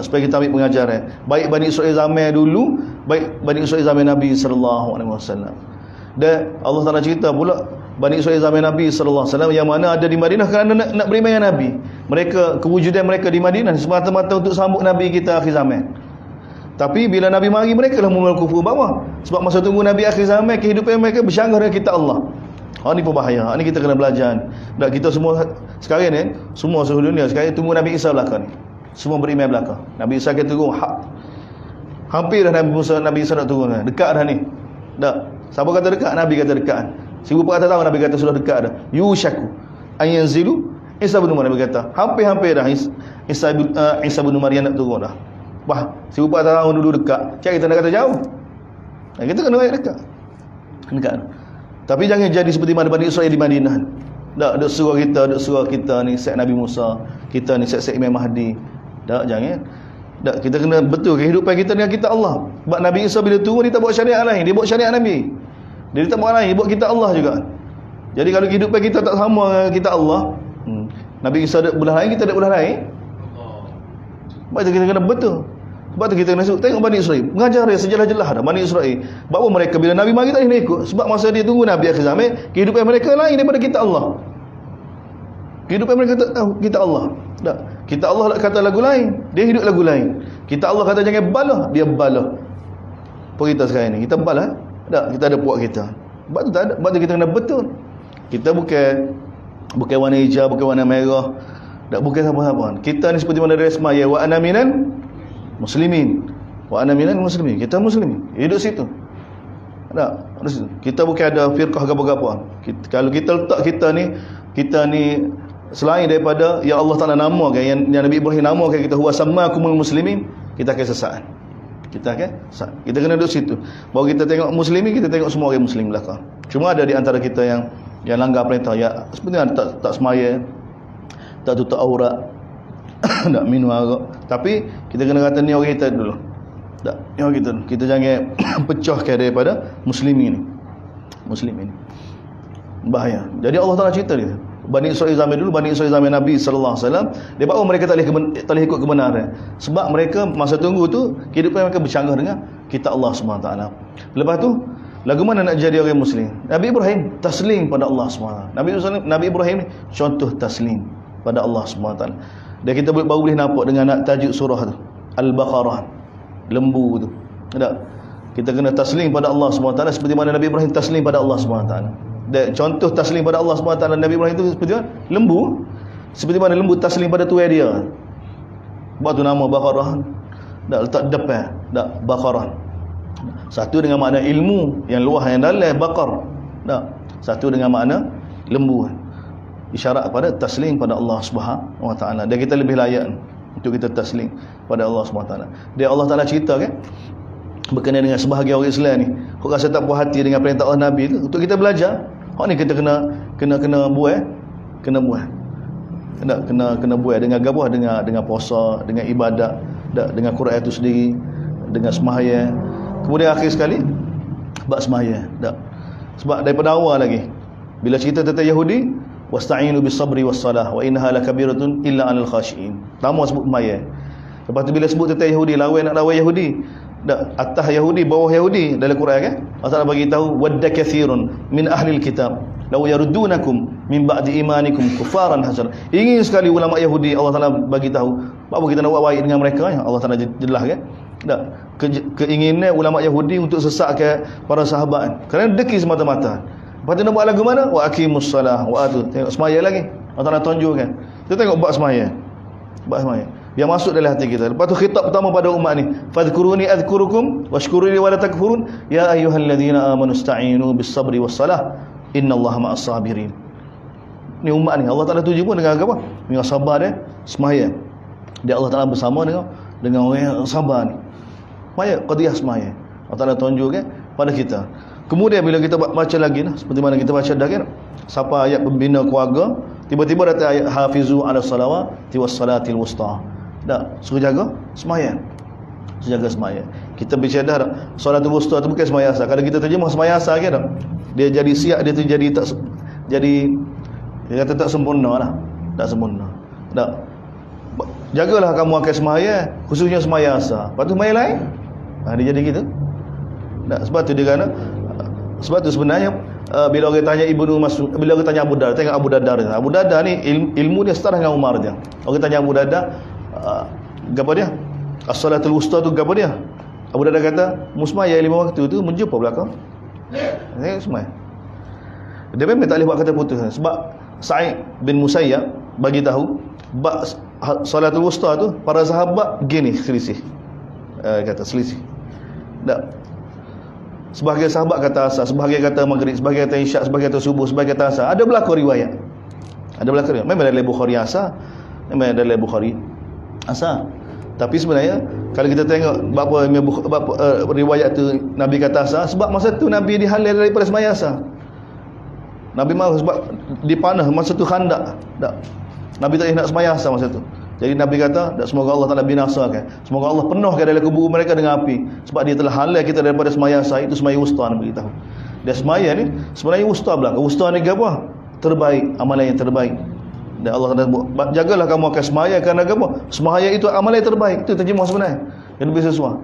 Supaya kita ambil pengajaran. Baik Bani Israel zaman dulu, baik Bani Israel zaman Nabi sallallahu alaihi wasallam. Dan Allah Taala cerita pula Bani Israel zaman Nabi sallallahu alaihi wasallam yang mana ada di Madinah kerana nak beriman dengan Nabi. Mereka, kewujudan mereka di Madinah semata-mata untuk sambut Nabi kita akhir zaman. Tapi bila Nabi mari, mereka lah mula kufur bawah. Sebab masa tunggu Nabi akhir zaman, kehidupan mereka bercanggah dengan kitab Allah. Ini berbahaya. Ini kita kena belajar. Dan kita semua sekarang ni, semua seluruh dunia sekarang tunggu Nabi Isa belakang ni. Semua beriman belakang. Nabi Isa kata turun hampir dah Nabi Isa nak turun. Dekat dah ni. Tak. Siapa kata dekat? Nabi kata dekat. 1400 tahun Nabi kata sudah dekat dah. Yushaku ayanzilu Isa bin Maryam, Nabi kata hampir dah Isa bin Maryam nak turun dah. Wah, 1400 tahun dulu dekat. Cak kita nak kata jauh. Kita kena baik dekat. Tapi jangan jadi seperti mana Bani Israel di Madinah. Duk suruh kita ni Syekh Nabi Musa, kita ni Syekh Imam Mahdi. Jangan. Kita kena betul kehidupan kita dengan kita Allah. Sebab Nabi Isa bila turun dia tak buat syariat lain, dia buat syariat Nabi. Dia tak buat lain, dia buat kita Allah juga. Jadi kalau kehidupan kita tak sama dengan kita Allah, Nabi Isa ada belah lain, kita ada belah lain. Sebab tu kita kena betul. Sebab tu kita kena tengok Bani Israel, mengajar dia sejelas-jelas dah Bani Israel. Bahawa mereka bila Nabi mari tak boleh ikut. Sebab masa dia tunggu Nabi akhir zaman, kehidupan mereka lain daripada kita Allah. Kehidupan mereka tak tahu kita Allah. Tak. Kita Allah kata lagu lain, dia hidup lagu lain. Kita Allah kata jangan balah, dia balah. Apa kita sekarang ni? Kita balah. Tak, kita ada puak kita. Sebab tu tak ada. Sebab tu kita kena betul. Kita bukan warna hijau, bukan warna merah. Tak, bukan apa-apa. Kita ni seperti mana dia semaya, wa ana minan muslimin. Wa ana minal muslimin. Kita muslimin. Hidup situ. Tak? Kita bukan ada firqah apa-apa. Kalau kita letak kita ni selain daripada yang Allah Taala namakan, yang Nabi Ibrahim namakan kita huwa sammakumul muslimin, kita akan sesat. Kita kena duduk situ. Baru kita tengok muslimin, kita tengok semua orang muslim belakang. Cuma ada di antara kita yang langgar perintah, ya sebenarnya tak semaya, tak tutup aurat, tak minum arak. Tapi kita kena kata ni orang kita dulu. Tak, ni orang kita jangan pecahkan daripada muslimin ini. Bahaya. Jadi Allah Taala cerita dia. Bani Israel zaman dulu, Bani Israel zaman Nabi sallallahu alaihi wasallam, dia bawa mereka tak boleh ikut kebenaran. Sebab mereka masa tunggu tu kehidupan mereka bercanggah dengan kita Allah Subhanahu taala. Lepas tu, lagu mana nak jadi orang muslim? Nabi Ibrahim taslim pada Allah Subhanahu taala. Nabi Ibrahim ni contoh taslim pada Allah Subhanahu taala. Dan kita baru boleh nampak dengan tajuk surah tu, Al-Baqarah, lembu tu. Tak? Kita kena taslim pada Allah Subhanahu taala seperti mana Nabi Ibrahim taslim pada Allah Subhanahu taala. Dan contoh taslim pada Allah SWT Nabi Ibrahim itu seperti mana? Lembu. Seperti mana lembu taslim pada tuai dia. Sebab tu nama Baqarah. Tak letak depan. Tak, Baqarah. Satu dengan makna ilmu yang luas yang dalam, Baqar. Tak. Satu dengan makna lembu. Isyarat pada taslim pada Allah Subhanahu Wa Taala. Dan kita lebih layak untuk kita taslim pada Allah Subhanahu Wa Taala. Dia Allah Taala cerita kan berkenaan dengan sebahagian orang Islam ni, kau rasa tak puas hati dengan perintah Allah Nabi tu, untuk kita belajar. Hak ni kita kena buat, kena buat. Kena buat dengan gabah, dengan puasa, dengan ibadat, dengan Quran itu sendiri, dengan sembahyang. Kemudian akhir sekali bab sembahyang. Sebab daripada awal lagi bila cerita tentang Yahudi, wasta'inu bis-sabri was-salah wa innaha lakabiratun illa 'alal khashiin. Pertama sebut sembahyang. Lepas tu bila sebut tentang Yahudi, lawan nak lawan Yahudi, atas Yahudi, bawah Yahudi dalam Quran kan, Allah Taala bagi tahu wadda katsirun min ahlil kitab law yaruddunakum min ba'di imanikum kufaran hasar. Ingin sekali ulama Yahudi, Allah Taala bagi tahu apa kita nak buat baik dengan mereka ya. Allah Taala jelas kan. Keinginan ulama Yahudi untuk sesatkan para sahabat kerana deki semata-mata. Lepas tu nak buat lagu mana? Wa aqimus salah wa atu. Tengok semaya lagi. Allah Taala tunjukkan. Kita tengok bab semaya. Bab semaya. Yang masuk dalam hati kita. Lepas tu khitab pertama pada umat ni, fadhkuruni adhkurukum washkuruni wa la takfurun ya ayyuhalladzina amanu ista'inu bis-sabri was-salah innallaha ma'as sabirin. Ni umat ni Allah Taala tuju pun dengan apa? Dengan sabar dia, semaya. Dia Allah Taala bersama dengan orang yang sabar ni. Semaya, qadiyah semaya. Allah Taala tunjukkan pada kita. Kemudian bila kita baca lagi seperti mana kita baca dah kan, siapa ayat pembina keluarga, tiba-tiba datang ayat hafizu ala salawati was salatil wusta. Suruh jaga sembahyang. Jaga sembahyang. Kita bicara dah salatul wusta tu bukan sembahyang asal. Kalau kita terjemah sembahyang asal kan, dia jadi siap, dia tu jadi tak, jadi dia kata tak sempurna lah. Tak sempurna. Tak. Jagalah kamu akan sembahyang, khususnya sembahyang asal. Lepas tu sembahyang lain, dia jadi gitu. Tak, sebab tu dia kata, sebab tu sebenarnya bila orang tanya Ibnu Mas'ud, bila orang tanya Abu Darda, tengok Abu Darda. Abu Darda ni ilmu dia setara dengan Umar dia. Orang tanya Abu Darda, apa dia? As-salatul wusta tu apa dia? Abu Darda kata, musmayah 5 waktu tu menjumpa belakang. Tengok semai. Dia memang tak boleh buat kata putus. Sebab Sa'id bin Musayyab bagi tahu bab salatul wusta tu para sahabat gini selisih. Kata selisih. Tak. Sebahagian sahabat kata asar, sebahagian kata maghrib, sebahagian kata isyak, sebahagian kata subuh, sebahagian kata asar. Ada berlaku riwayat. Ada berlaku riwayat. Memang dalam Bukhari asar, memang dalam Bukhari asar. Tapi sebenarnya kalau kita tengok berapa riwayat tu Nabi kata asar, sebab masa tu Nabi dihalal daripada sembahyang asar. Nabi mahu sebab dipanah masa tu khandak. Tak. Nabi tak nak sembahyang asar masa tu. Jadi Nabi kata, semoga Allah Taala binasakan. Semoga Allah penuhkan dalam kubur mereka dengan api. Sebab dia telah halal kita daripada sembahyang asar. Itu sembahyang wusta Nabi beritahu. Dia sembahyang ni sebenarnya wusta belaka. Wusta ni apa? Terbaik, amalan yang terbaik. Dan Allah Taala jagalah kamu akan sembahyang kerana apa? Sembahyang itu amalan yang terbaik. Itu terjemah sebenarnya. Yang lebih sesuai.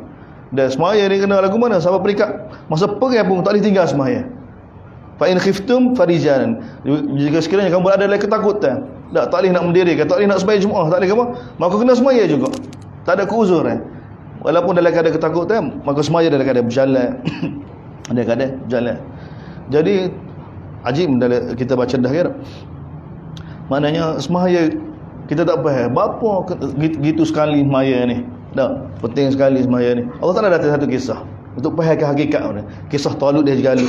Dan sembahyang ni kena lagu mana? Sampai peringkat masa perang pun tak boleh tinggal sembahyang. Fa in khiftum farijalan. Jika sekiranya kamu berada dalam ketakutan, tak boleh nak mendirikan, tak boleh nak sembahyang Jumaat, tak boleh apa? Maka kena sembahyang juga. Tak ada keuzur Walaupun dalam keadaan ketakutan, maka sembahyang dalam keadaan berjalan. Dalam keadaan berjalan. Jadi ajib dalam kita baca dah kan. Maknanya sembahyang kita tak faham berapa gitu sekali sembahyang ni. Tak, penting sekali sembahyang ni. Allah Taala datang satu kisah untuk faham hakikat dia. Kisah Talut dia sekali.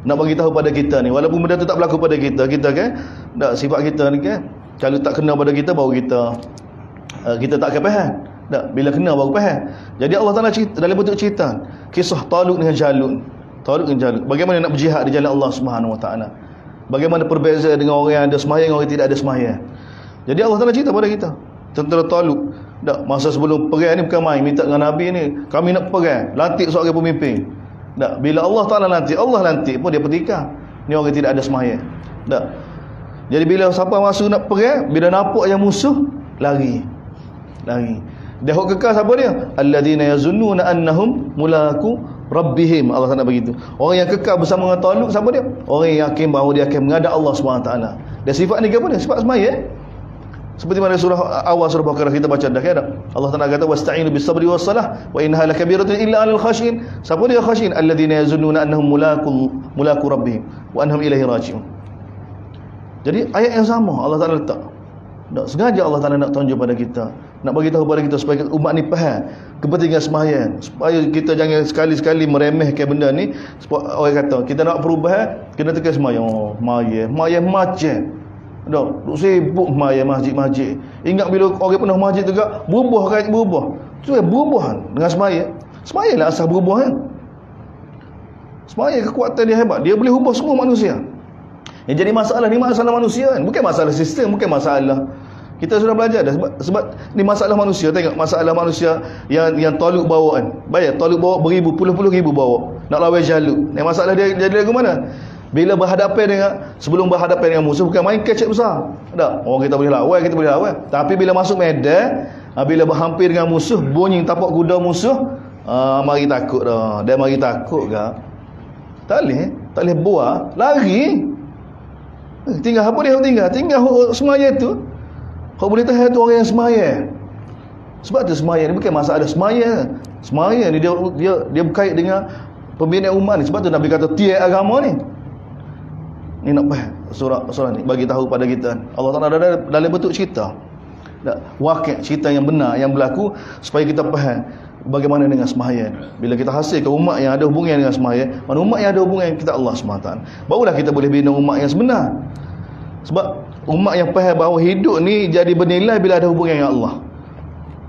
Nak bagi tahu pada kita ni, walaupun benda tu tak berlaku pada kita kan, tak, sifat kita ni kan, kalau tak kena pada kita baru kita tak akan faham. Tak, bila kena baru faham. Jadi Allah Taala cerita dalam bentuk cerita kisah Talut dengan Jalut. Talut dengan Jalut. Bagaimana nak berjihad di jalan Allah Subhanahu Wa Taala. Bagaimana perbezaan dengan orang yang ada sembahyang dengan orang yang tidak ada sembahyang. Jadi Allah Taala cerita pada kita tentera Talut. Tak, masa sebelum perang ni bukan main, minta dengan Nabi ni, kami nak perang, lantik seorang pemimpin. Tak, bila Allah Taala lantik pun dia pertikam. Ni orang tidak ada sembahyang. Tak. Jadi bila siapa masuk nak perang, bila nampak yang musuh, lari. Dia hok kekal siapa dia? Alladzina yazunnuna annahum mulaku rabbihim. Allah Taala begitu. Orang yang kekal bersama dengan Talut siapa dia? Orang yang yakin bahawa dia akan menghadap Allah SWT. Dan sifat ni apa dia? Sifat sembahyang. Seperti mana surah awal surah Baqarah kita baca dah kan? Allah Taala kata wasta'inu bis-sabri was-salah wa innaha lakabiratun illa 'alal khashin. Siapa dia khashin? Alladzina yazunnuna annahum mulaku rabbihim wa annahum ilaihi raji'un. Jadi ayat yang sama Allah Taala letak. Tak sengaja Allah Taala nak tunjuk pada kita Nak bagi tahu pada kita supaya umat ni faham kepentingan sembahyang, supaya kita jangan sekali-sekali meremehkan benda ni. Sebab orang kata kita nak perubahan, kena tekan sembahyang. Oh, sembahyang macam dah duk sibuk sembahyang masjid-masjid. Ingat bila orang penuh masjid tu gak berubah. Tu berubah dengan sembahyang. Sembahyang lah asal berubah kan. Sembahyang kekuatan dia hebat, dia boleh ubah semua manusia. Yang jadi masalah ni masalah manusia kan, bukan masalah sistem, bukan masalah. Kita sudah belajar dah sebab ni masalah manusia. Tengok masalah manusia yang toluk bawa kan. Bayar toluk bawa beribu, puluh-puluh ribu bawa. Nak lawan jaluk. Ni masalah dia jadi lagu mana? Bila sebelum berhadapan dengan musuh bukan main kecek besar. Tak. Orang kita boleh lawan, Tapi bila masuk medan, bila berhampir dengan musuh, bunyi tapak kuda musuh, mari takut dah. Dia mari takut ke? Tak boleh buat, lari. Tinggal apa dia tinggal semaya tu. Kau boleh tahan tu orang yang semaya. Sebab tu semaya ni bukan masalah semaya. Semaya ni dia berkait dengan pembinaan umat ni. Sebab tu Nabi kata tiap agama ni. Ni nak faham surah ni bagi tahu pada kita. Allah Taala ada dalam bentuk cerita. Wakil cerita yang benar yang berlaku supaya kita faham bagaimana dengan sembahyang. Bila kita hasilkan umat yang ada hubungan dengan sembahyang, mana umat yang ada hubungan dengan kita Allah SWT, barulah kita boleh bina umat yang sebenar. Sebab umat yang faham bahawa hidup ni jadi bernilai bila ada hubungan dengan Allah.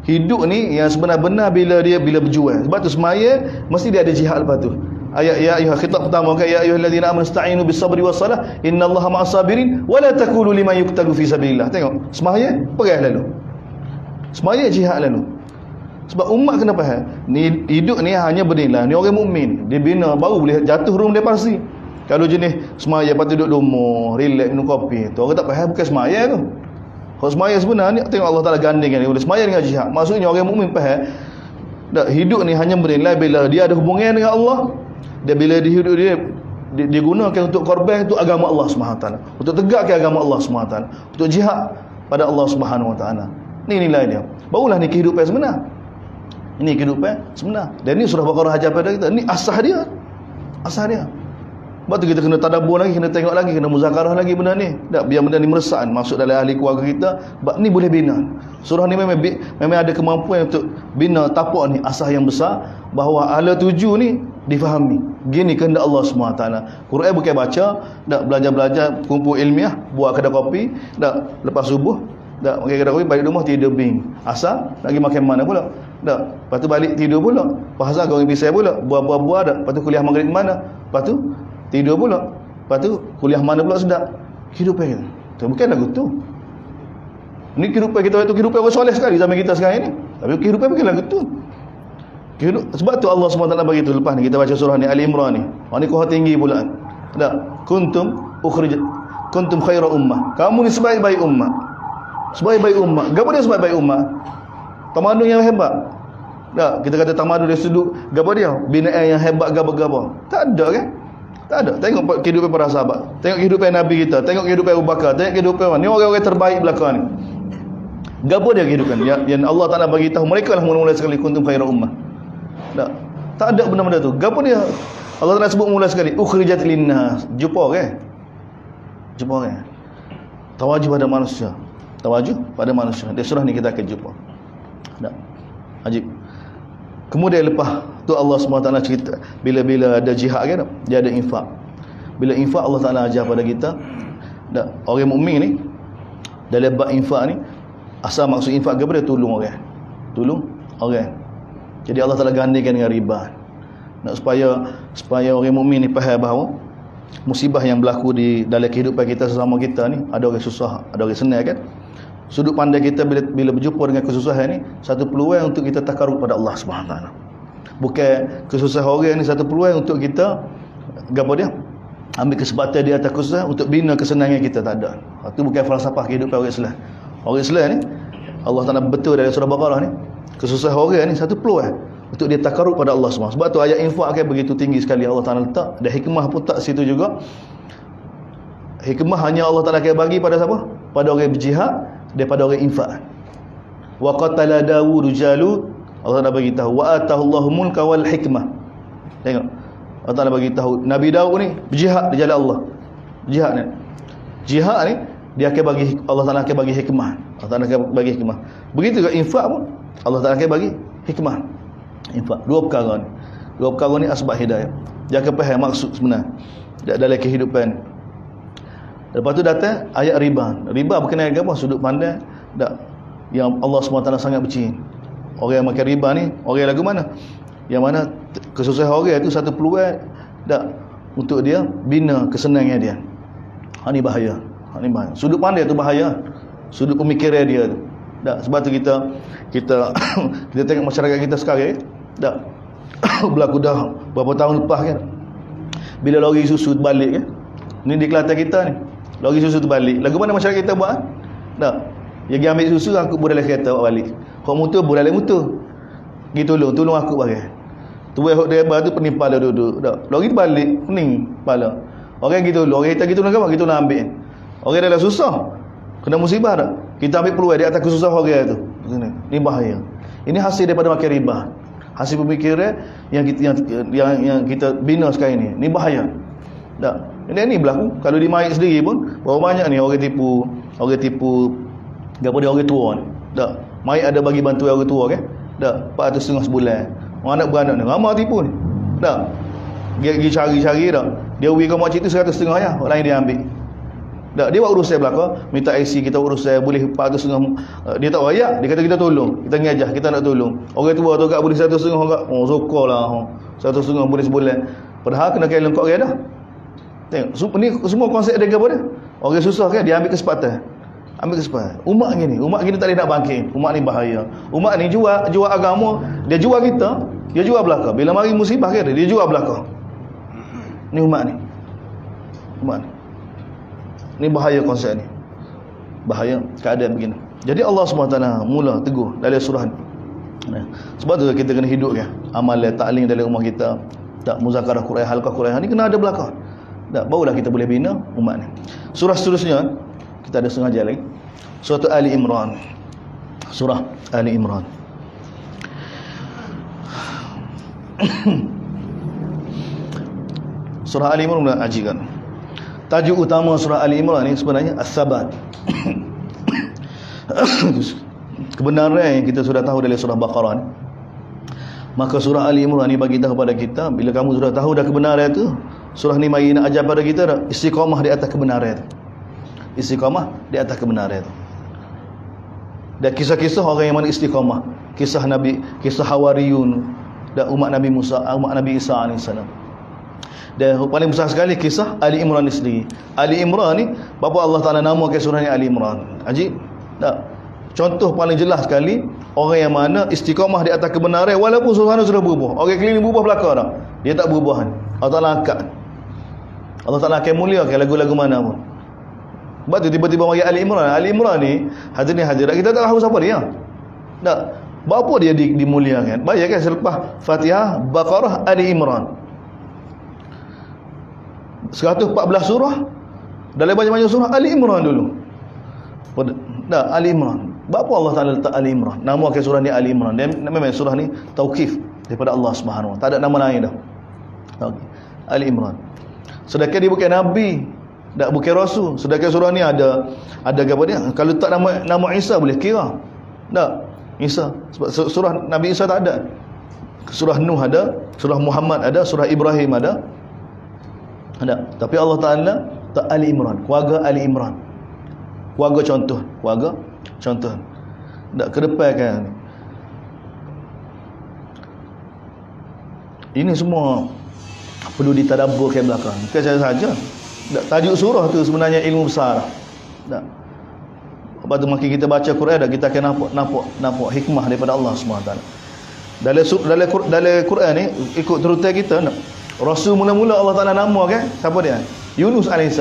Hidup ni yang sebenar-benar bila berjuang. Sebab tu sembahyang mesti dia ada jihad lepas tu. Ayat ya ayuha khitab pertama kan, ya ayyuhallazina amanu ista'inu bis-sabri was-salah innallaha ma'as-sabirin wa la taqulu liman yuqtalu fi sabilillah. Tengok, sembahyang perang lalu. Sembahyang jihad lalu. Sebab umat kena faham, ni hidup ni hanya bernilai ni orang mukmin. Dia bina baru boleh jatuh room dia pasti. Kalau jenis semaya lepas tu duduk rumah, relax minum kopi, tu orang tak faham bukan semaya tu. Kalau semaya sebenar ni tengok Allah Taala gandingkan dia. Semaya dengan jihad. Maksudnya orang mukmin faham hidup ni hanya bernilai bila dia ada hubungan dengan Allah. Dan bila dia hidup dia gunakan untuk korban untuk agama Allah SWT, untuk tegakkan agama Allah SWT, untuk jihad pada Allah SWT. Ni nilai dia. Barulah ni kehidupan sebenar. Ini kehidupan sebenar. Dan ni surah Baqarah ajar pada kita. Ni asas dia. Sebab tu kita kena tadabbur lagi, kena tengok lagi, kena muzakarah lagi benda ni. Tak biar benda ni meresap masuk dalam ahli keluarga kita. Sebab ni boleh bina. Surah ni memang ada kemampuan untuk bina tapak ni, asas yang besar bahawa ala tuju ni difahami. Gini kehendak Allah SWT. Quran bukan baca, tak belajar-belajar, kumpul ilmiah, buat kedai kopi, tak lepas subuh, tak makan kedai kopi, balik rumah tidur bing. Asal lagi makan mana pula? Tak. Lepas tu balik tidur pula. Pasal kau bisa pula, buah-buah dak. Lepas tu kuliah maghrib mana? Lepas tu tidur pula. Lepas tu kuliah mana pula sedap. Kehidupan kita. Tu bukan lagu tu. Ni kehidupan kita tu kehidupan orang soleh sekali zaman kita sekarang ni. Tapi kehidupan bukan lagu tu. Sebab tu Allah SWT bagi tu lepas ni kita baca surah ni Ali Imran ni. Ni kuah tinggi pula. Tak. Kuntum khaira ummah. Kamu ni sebaik-baik ummah. Sebaik-baik ummah. Gapo dia sebaik-baik ummah? Tamadun yang hebat. Tak, kita kata tamadun dari sudut gapo dia? Binaan yang hebat gapo-gapo. Tak ada kan? Tak ada. Tengok kehidupan para sahabat. Tengok kehidupan Nabi kita, tengok kehidupan Abu Bakar, tengok kehidupan ni orang-orang terbaik belakang ni. Gapo dia kehidupan? Yang Allah Taala bagi tahu mereka lah mula-mula sekali kuntum khaira ummah. Tak ada benda-benda tu. Gapo dia? Allah Taala sebut mula sekali ukhrijat linnas. Jumpa kan? Tawajuh pada manusia. Di surah ni kita akan jumpa. Tak. Ajib. Kemudian lepas tu Allah SWT cerita bila ada jihad kan, dia ada infak. Bila infak Allah Taala ajar pada kita, tak, orang mukmin ni dalam bab infak ni, asal maksud infak ke dia tolong orang. Jadi Allah Taala gandikan dengan riba. Nak supaya orang mukmin ni faham bahawa musibah yang berlaku di dalam kehidupan kita sesama kita ni, ada orang susah, ada orang senang kan. Sudut pandang kita bila berjumpa dengan kesusahan ni, satu peluang untuk kita takarrub pada Allah SWT. Bukan kesusahan orang ni satu peluang untuk kita gapo dia? Ambil kesempatan di atas kesusahan untuk bina kesenangan kita, tak ada. Itu bukan falsafah kehidupan orang Islam. Orang Islam ni Allah Taala betul dari surah Baqarah ni, kesusahan orang ni satu peluang untuk dia takarrub pada Allah SWT. Sebab tu ayat infak akan begitu tinggi sekali Allah Taala letak, dan hikmah pun tak situ juga. Hikmah hanya Allah Taala akan bagi pada siapa? Pada orang berjihad, daripada orang infak. Wa qatala Dawud Jalut, Allah Taala bagi tahu wa atahullahu mulka wal hikmah. Tengok, Allah Taala bagi tahu Nabi Daud ni berjihad di jalan Allah. Jihad ni dia akan bagi, Allah Taala akan bagi hikmah. Allah Ta'ala akan bagi hikmah. Begitu juga infak pun Allah Ta'ala akan bagi hikmah. Infak. Dua perkara ni asbab hidayah. Jangan faham maksud sebenar dalam kehidupan. Lepas tu datang ayat riba. Riba berkenaan dengan apa? Sudut pandang yang Allah SWT sangat benci. Orang yang makan riba ni, orang lagu mana? Yang mana kesusahan orang itu satu peluang untuk dia bina kesenangan dia. Ini bahaya. Sudut pandang tu bahaya. Sudut pemikiran dia tu. Sebab tu kita tengok masyarakat kita sekarang berlaku dah berapa tahun lepas kan. Bila lori susu balik kan. Ni di Kelantan kita ni. Lori susu terbalik. Lagu mana masyarakat kita buat? Dia pergi ambil susu, aku dalam kereta bawa balik. Hok motor dalam motor. Pergi tolong aku pakai. Tu hok driver tu penimpa dia duduk. Lori balik, pening kepala. Orang gitu tolong, orang kita gitu nak apa? Kita nak ambil. Orang dah susah. Kena musibah dah. Kita ambil peluang di atas kesusahan orang tu. Ni bahaya. Ini hasil daripada makan riba. Hasil pemikiran yang kita bina sekarang ni. Ni bahaya. Ini berlaku. Kalau di Maid sendiri pun berapa banyak ni orang tipu daripada orang tua ni. Maid ada bagi bantuan orang tua kan. 400 sebulan. Orang anak beranak ni ramai tipu ni. Dia pergi cari dia bagi mak cik tu 100 ya. Orang lain dia ambil. Dia buat urusan belakang, minta IC kita urusan boleh 400. Dia tak rayak, dia kata kita tolong. Kita ngajak, kita nak tolong. Orang tua tu kat boleh 100 kat. Zokorlah. 100 boleh sebulan. Padahal kena kaya lengkap dia dah. Tengok, ni semua konsep dia kepada orang susah kan, dia ambil kesempatan. Umat gini tak boleh nak bangkit. Umat ni bahaya. Umat ni jual agama, dia jual kita, dia jual belaka. Bila mari musibah kan, dia jual belaka. Ni umat ni. Ni bahaya konsep ni. Bahaya keadaan begini. Jadi Allah SWT mula tegur dalam surah ni. Sebab tu kita kena hidup kan. Amalan taklim dalam rumah kita. Muzakarah Quran, halqah Quran ni kena ada belaka. Barulah kita boleh bina umat ni. Surah seterusnya kita ada setengah jam lagi. Surah Ali Imran. Surah Ali Imran. Surah Ali Imran dah ajikan. Tajuk utama surah Ali Imran ni sebenarnya as-sabat. Kebenaran yang kita sudah tahu dari surah Baqarah ni. Maka surah Ali Imran ni bagi tahu pada kita, bila kamu sudah tahu dah kebenaran itu, surah ni mari nak ajar pada kita dah istiqamah di atas kebenaran itu. Istiqamah di atas kebenaran itu. Dan kisah-kisah orang yang mana istiqamah, kisah Nabi, kisah Hawariyun dan umat Nabi Musa, umat Nabi Isa AS. Dan paling besar sekali kisah Ali Imran ni sendiri. Ali Imran ni, bapa Allah Ta'ala namakan surah ni Ali Imran. Ajib? Contoh paling jelas sekali orang yang mana istiqamah di atas kebenaran walaupun suasana sudah berubah. Orang keliling berubah belakang dah. Dia tak berubah. Allah Ta'ala angkat. Allah Ta'ala akan muliakan lagu-lagu mana pun. Sebab tu tiba-tiba bagi Ali Imran. Ali Imran ni hadirin kita tak tahu siapa dia. Tak. Berapa dia dimuliakan? Bayangkan selepas Fatihah, Baqarah, Ali Imran. 114 surah. Dalam banyak-banyak surah Ali Imran dulu. Ali Imran. Berapa Allah Ta'ala letak Ali Imran? Nama ke surah ni Ali Imran. Dan memang surah ni tauqif daripada Allah Subhanahu Wa Taala. Tak ada nama lain dah. Ali Imran. Sedangkan dia bukan nabi, tak bukan rasul. Sedangkan surah ni ada apa dia? Kalau tak nama Isa boleh kira. Tak. Isa. Sebab surah Nabi Isa tak ada. Surah Nuh ada, surah Muhammad ada, surah Ibrahim ada. Tapi Allah Ta'ala tak Ali Imran, keluarga Ali Imran. Keluarga contoh. Tak ke depan kan. Ini semua perlu ditadabbur ke belakang. Bukan saja. Tajuk surah tu sebenarnya ilmu besar. Tak. Lepas tu makin kita baca Quran kita akan nampak hikmah daripada Allah SWT. Dalam Quran ni ikut turutan kita Rasul mula-mula Allah Ta'ala nama kan? Siapa dia? Yunus AS.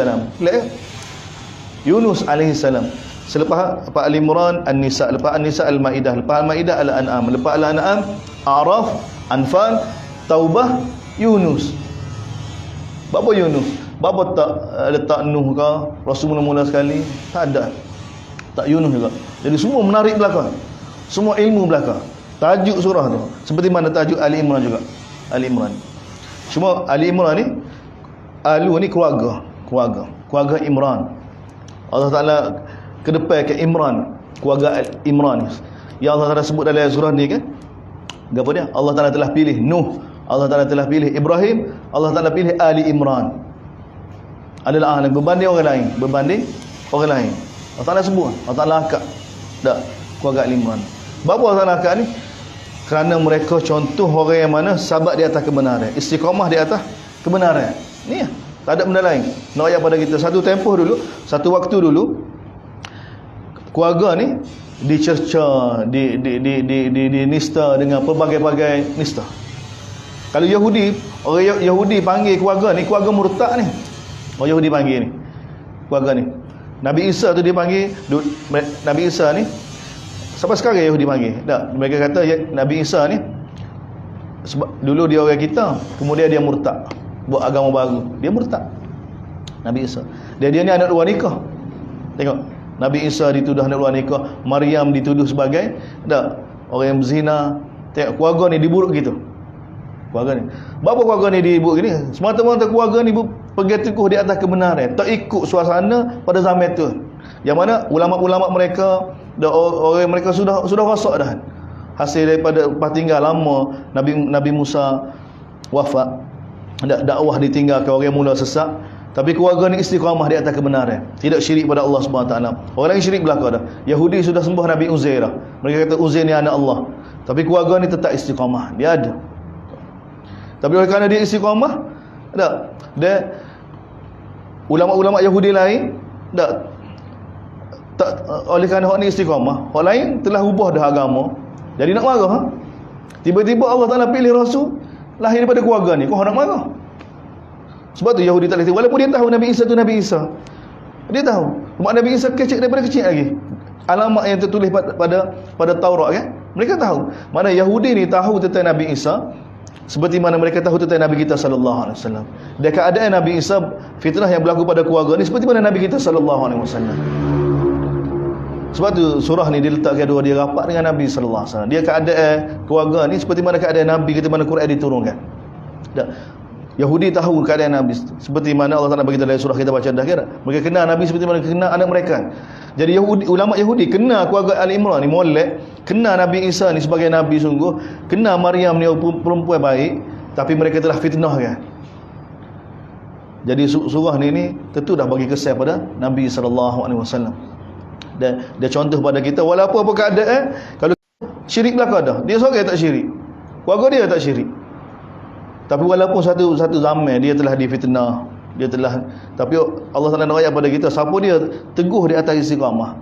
Yunus AS. Selepas Ali Imran, An-Nisa, lepas An-Nisa Al-Maidah, lepas Al-Maidah Al-An'am, lepas Al-An'am A'raf, Anfal, Taubah, Yunus. Bapa Yunus? Bapa tak letak Nuh ke? Rasul mula-mula sekali? Tak ada. Tak Yunus juga. Jadi semua menarik belakang. Semua ilmu belakang. Tajuk surah tu seperti mana tajuk Ali Imran juga. Ali Imran. Cuma Ali Imran ni Alu ni keluarga Imran. Allah Ta'ala kedepan ke Imran. keluarga Imran ni. Yang Allah Taala sebut dalam surah ni kan, apa dia? Allah Taala telah pilih Nuh, Allah Taala telah pilih Ibrahim, Allah Taala pilih Ali Imran. Adalah ahli berbanding orang lain, berbanding orang lain. Allah Taala sebut, Allah Taala akak dak keluarga Ali Imran. Berapa Allah Taala akak ni? Kerana mereka contoh orang yang mana sabat di atas kebenaran, istiqamah di atas kebenaran. Ni tak ada benda lain. Nak ayat pada kita satu tempoh dulu, satu waktu dulu, keluarga ni dicerca, di nista dengan pelbagai-bagai nista. Kalau Yahudi, orang Yahudi panggil keluarga ni keluarga murtad ni. Orang Yahudi panggil ni keluarga ni. Nabi Isa tu dia panggil Nabi Isa ni sampai sekarang Yahudi panggil. Tak, mereka kata Nabi Isa ni sebab dulu dia orang kita, kemudian dia murtad, buat agama baru. Dia murtad. Nabi Isa. Dia ni anak luar nikah. Tengok, Nabi Isa dituduh anak luar nikah, Maryam dituduh sebagai orang yang berzina. Tengok keluarga ni diburuk gitu. Keluarga ni. Berapa keluarga ni diburuk gini? Semata-mata keluarga ni pegang teguh di atas kebenaran, tak ikut suasana pada zaman tu. Yang mana ulama-ulama mereka, orang mereka sudah rosak dah. Hasil daripada tinggal lama Nabi Musa wafat, dakwah ditinggalkan, orang mula sesat. Tapi keluarga ni istiqamah di atas kebenaran, tidak syirik pada Allah Subhanahu Wa Taala. Orang lain syirik belaka dah. Yahudi sudah sembah Nabi Uzair dah. Mereka kata Uzair ni anak Allah. Tapi keluarga ni tetap istiqamah. Dia ada. Tapi oleh kerana dia istiqamah, dia ulama-ulama Yahudi lain tak oleh kerana hak ni istiqamah, hak lain telah ubah dah agama. Jadi nak marah tiba-tiba Allah Taala pilih rasul lahir daripada keluarga ni, kau nak marah? Sebab tu Yahudi tak boleh, walaupun dia tahu Nabi Isa tu Nabi Isa. Dia tahu mak Nabi Isa kecil daripada kecil lagi. Alamat yang tertulis pada Taurat kan? Mereka tahu. Mana Yahudi ni tahu tentang Nabi Isa seperti mana mereka tahu tentang Nabi kita sallallahu alaihi wasallam. Dan keadaan Nabi Isa, fitnah yang berlaku pada keluarga ni seperti mana Nabi kita sallallahu alaihi wasallam. Sebab tu surah ni diletakkan dua, dia rapat dengan Nabi sallallahu alaihi wasallam. Dia keadaan keluarga ni seperti mana keadaan Nabi kita, mana Quran diturunkan. Yahudi tahu keadaan Nabi seperti mana Allah Taala bagi dalam surah kita baca dah kira. Mereka kenal Nabi seperti mana kenal anak mereka. Jadi ulama Yahudi kenal keluarga Ali Imran ni molek, kenal Nabi Isa ni sebagai nabi sungguh, kenal Maryam ni perempuan baik, tapi mereka telah fitnah kan. Jadi surah ni tentu dah bagi kesan pada Nabi sallallahu alaihi wasallam. Dan dia contoh pada kita walaupun apa keadaan, kalau syirik belaka dah, dia seorang tak syirik, keluarga dia tak syirik. Tapi walaupun satu zaman dia telah difitnah, tapi Allah Taala nak ayat pada kita, siapa dia teguh di atas istiqamah,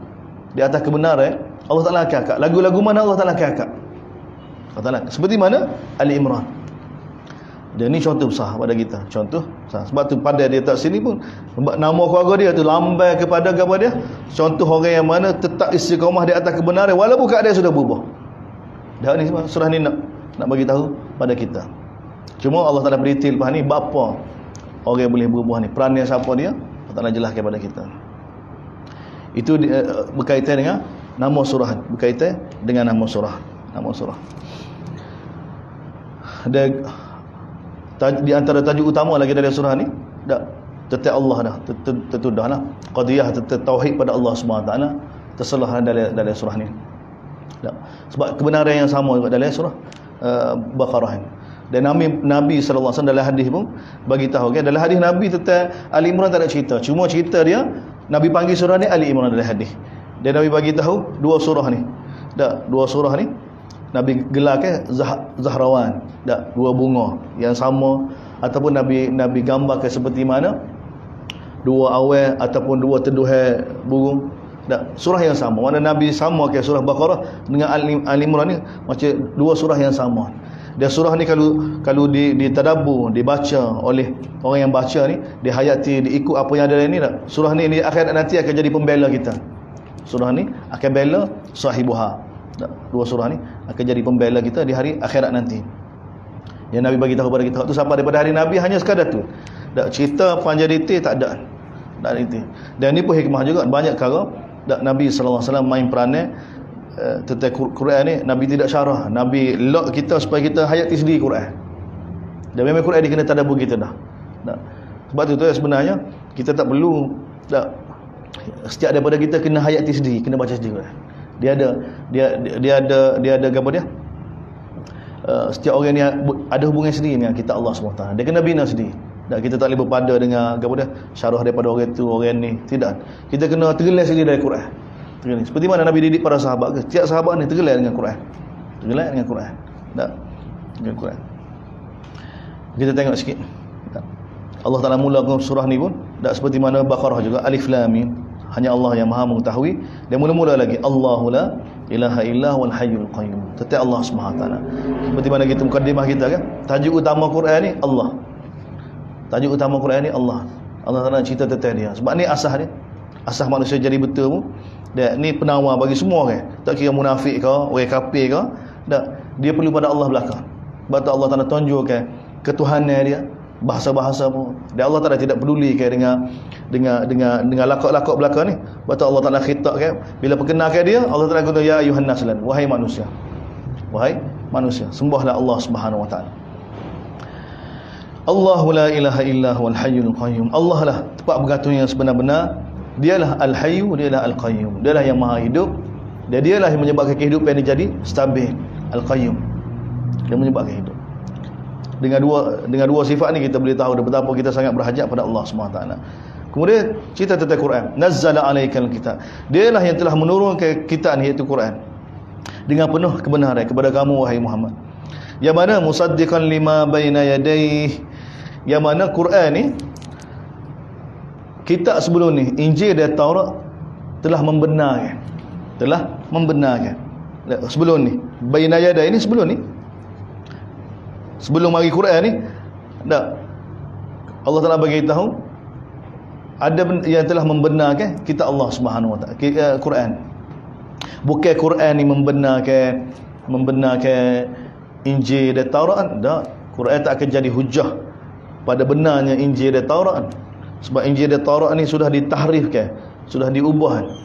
di atas kebenaran, Allah Taala akan angkat. Lagu-lagu mana Allah Taala akan angkat? Allah Taala seperti mana Ali Imran. Dan ni contoh besar pada kita, contoh besar. Sebab tu pada dia tak sini pun nama keluarga dia tu lambai kepada dia, contoh orang yang mana tetap istiqamah di atas kebenaran walaupun keadaan sudah berubah. Dan ni surah ni nak bagi tahu pada kita. Cuma Allah Taala beritahu lepas ni bapa orang yang boleh berubah ni, perannya siapa dia, Allah Taala jelaskan kepada kita. Itu berkaitan dengan nama surah, berkaitan dengan nama surah. Dan di antara tajuk utama lagi dari surah ni, tetap Allah dah, tentu dah lah qadiyah tetap tauhid pada Allah Subhanahu Wa Taala terselah dalam surah ni. Sebab kebenaran yang sama juga dalam surah Baqarah ni. Dan Nabi sallallahu alaihi wasallam dalam hadis pun bagi tahu kan, dalam hadis Nabi tentang Ali Imran tak ada cerita, cuma cerita dia Nabi panggil surah ni Ali Imran dalam hadis. Dan Nabi bagi tahu dua surah ni Nabi gelarkan Zahrawan, dua bunga yang sama, ataupun Nabi gambarkan seperti mana dua awal ataupun dua teduhan burung. Surah yang sama, mana Nabi sama ke surah Baqarah dengan Ali Imran ni macam dua surah yang sama. Dan surah ni kalau ditadabbur, dibaca oleh orang yang baca ni, dihayati, diikut apa yang ada dalam ni, surah ni akhirat nanti akan jadi pembela kita. Surah ni akan bela sahibuha. Dua surah ni akan jadi pembela kita di hari akhirat nanti. Yang Nabi bagi tahu kepada kita tu sampai daripada hari Nabi hanya sekadar tu. Cerita panjang detail tak ada. Dan ni pun hikmah juga, banyak perkara Nabi sallallahu alaihi wasallam main peranan tentang Quran ni. Nabi tidak syarah, Nabi lock kita supaya kita hayati sendiri Quran. Dan memang Quran dia kena tadabbur kita dah. Sebab tu sebenarnya kita tak perlu setiap daripada kita kena hayati sendiri, kena baca sendiri Quran. Dia ada apa dia? Setiap orang ni ada hubungan sendiri dengan kitab Allah SWT. Dia kena bina sendiri. Dan kita tak boleh berpada dengan apa dia? Syarah daripada orang tu, orang ni. Tidak. Kita kena tergelar sendiri dari Quran. Tergelar. Seperti mana Nabi didik para sahabat ke? Setiap sahabat ni tergelar dengan Quran. Tergelar dengan Quran. Tak? Dengan Quran. Kita tengok sikit. Tak? Allah Ta'ala mulakan surah ni pun tak seperti mana Baqarah juga. Alif Lam Mim. Hanya Allah yang Maha mengetahui. Dan mula-mula lagi Allahu la ilaha illa wal hayyul qayyum. Tetap Allah SWT. Seperti mana kita mukadimah kita kan? Tajuk utama Quran ni Allah. Tajuk utama Quran ni Allah. Allah Ta'ala cerita tentang dia. Sebab ni asas dia. Asas manusia jadi betul pun. Dan ni penawar bagi semua orang. Tak kira munafik ke, orang kafir ke. Tak. Dia perlu pada Allah belakang. Sebab tu Allah Ta'ala tunjukkan ketuhanan dia. Bahasa-bahasa pun. Dan Allah Ta'ala tidak peduli kan dengan lakak-lakak belakang ni. Sebab tu Allah Ta'ala khitab kan. Bila perkenalkan dia, Allah Ta'ala kata ya ayuhan nas lan. Wahai manusia. Wahai manusia. Sembahlah Allah Subhanahu wa taala. Allahu la ilaha illa huwal hayyul qayyum. Allah lah tempat bergantung yang sebenar-benar. Dialah al-hayyu, dialah al-qayyum. Dialah yang maha hidup. Dan dialah yang menyebabkan kehidupan ini jadi stabil. Al-qayyum. Dia menyebabkan hidup. Dengan dua sifat ni kita boleh tahu betapa kita sangat berhajat pada Allah SWT. Kemudian cerita tentang Quran. Nazzala alaikal kitab. Dialah yang telah menurunkan kitab ni, iaitu Quran, dengan penuh kebenaran kepada kamu wahai Muhammad. Yang mana musaddiqan lima baina yadayhi. Yang mana Quran ni, kitab sebelum ni, Injil dan Taurat, telah membenarkan. Sebelum ni, baina yadayhi ni sebelum ni. Sebelum mari Quran ni, tak, Allah Ta'ala bagi tahu ada yang telah membenarkan kitab Allah Subhanahu wa taala, Quran. Bukan Quran ni membenarkan Injil dan Taurat. Tak. Quran tak akan jadi hujah pada benarnya Injil dan Taurat. Sebab Injil dan Taurat ni sudah ditahrifkan, sudah diubah.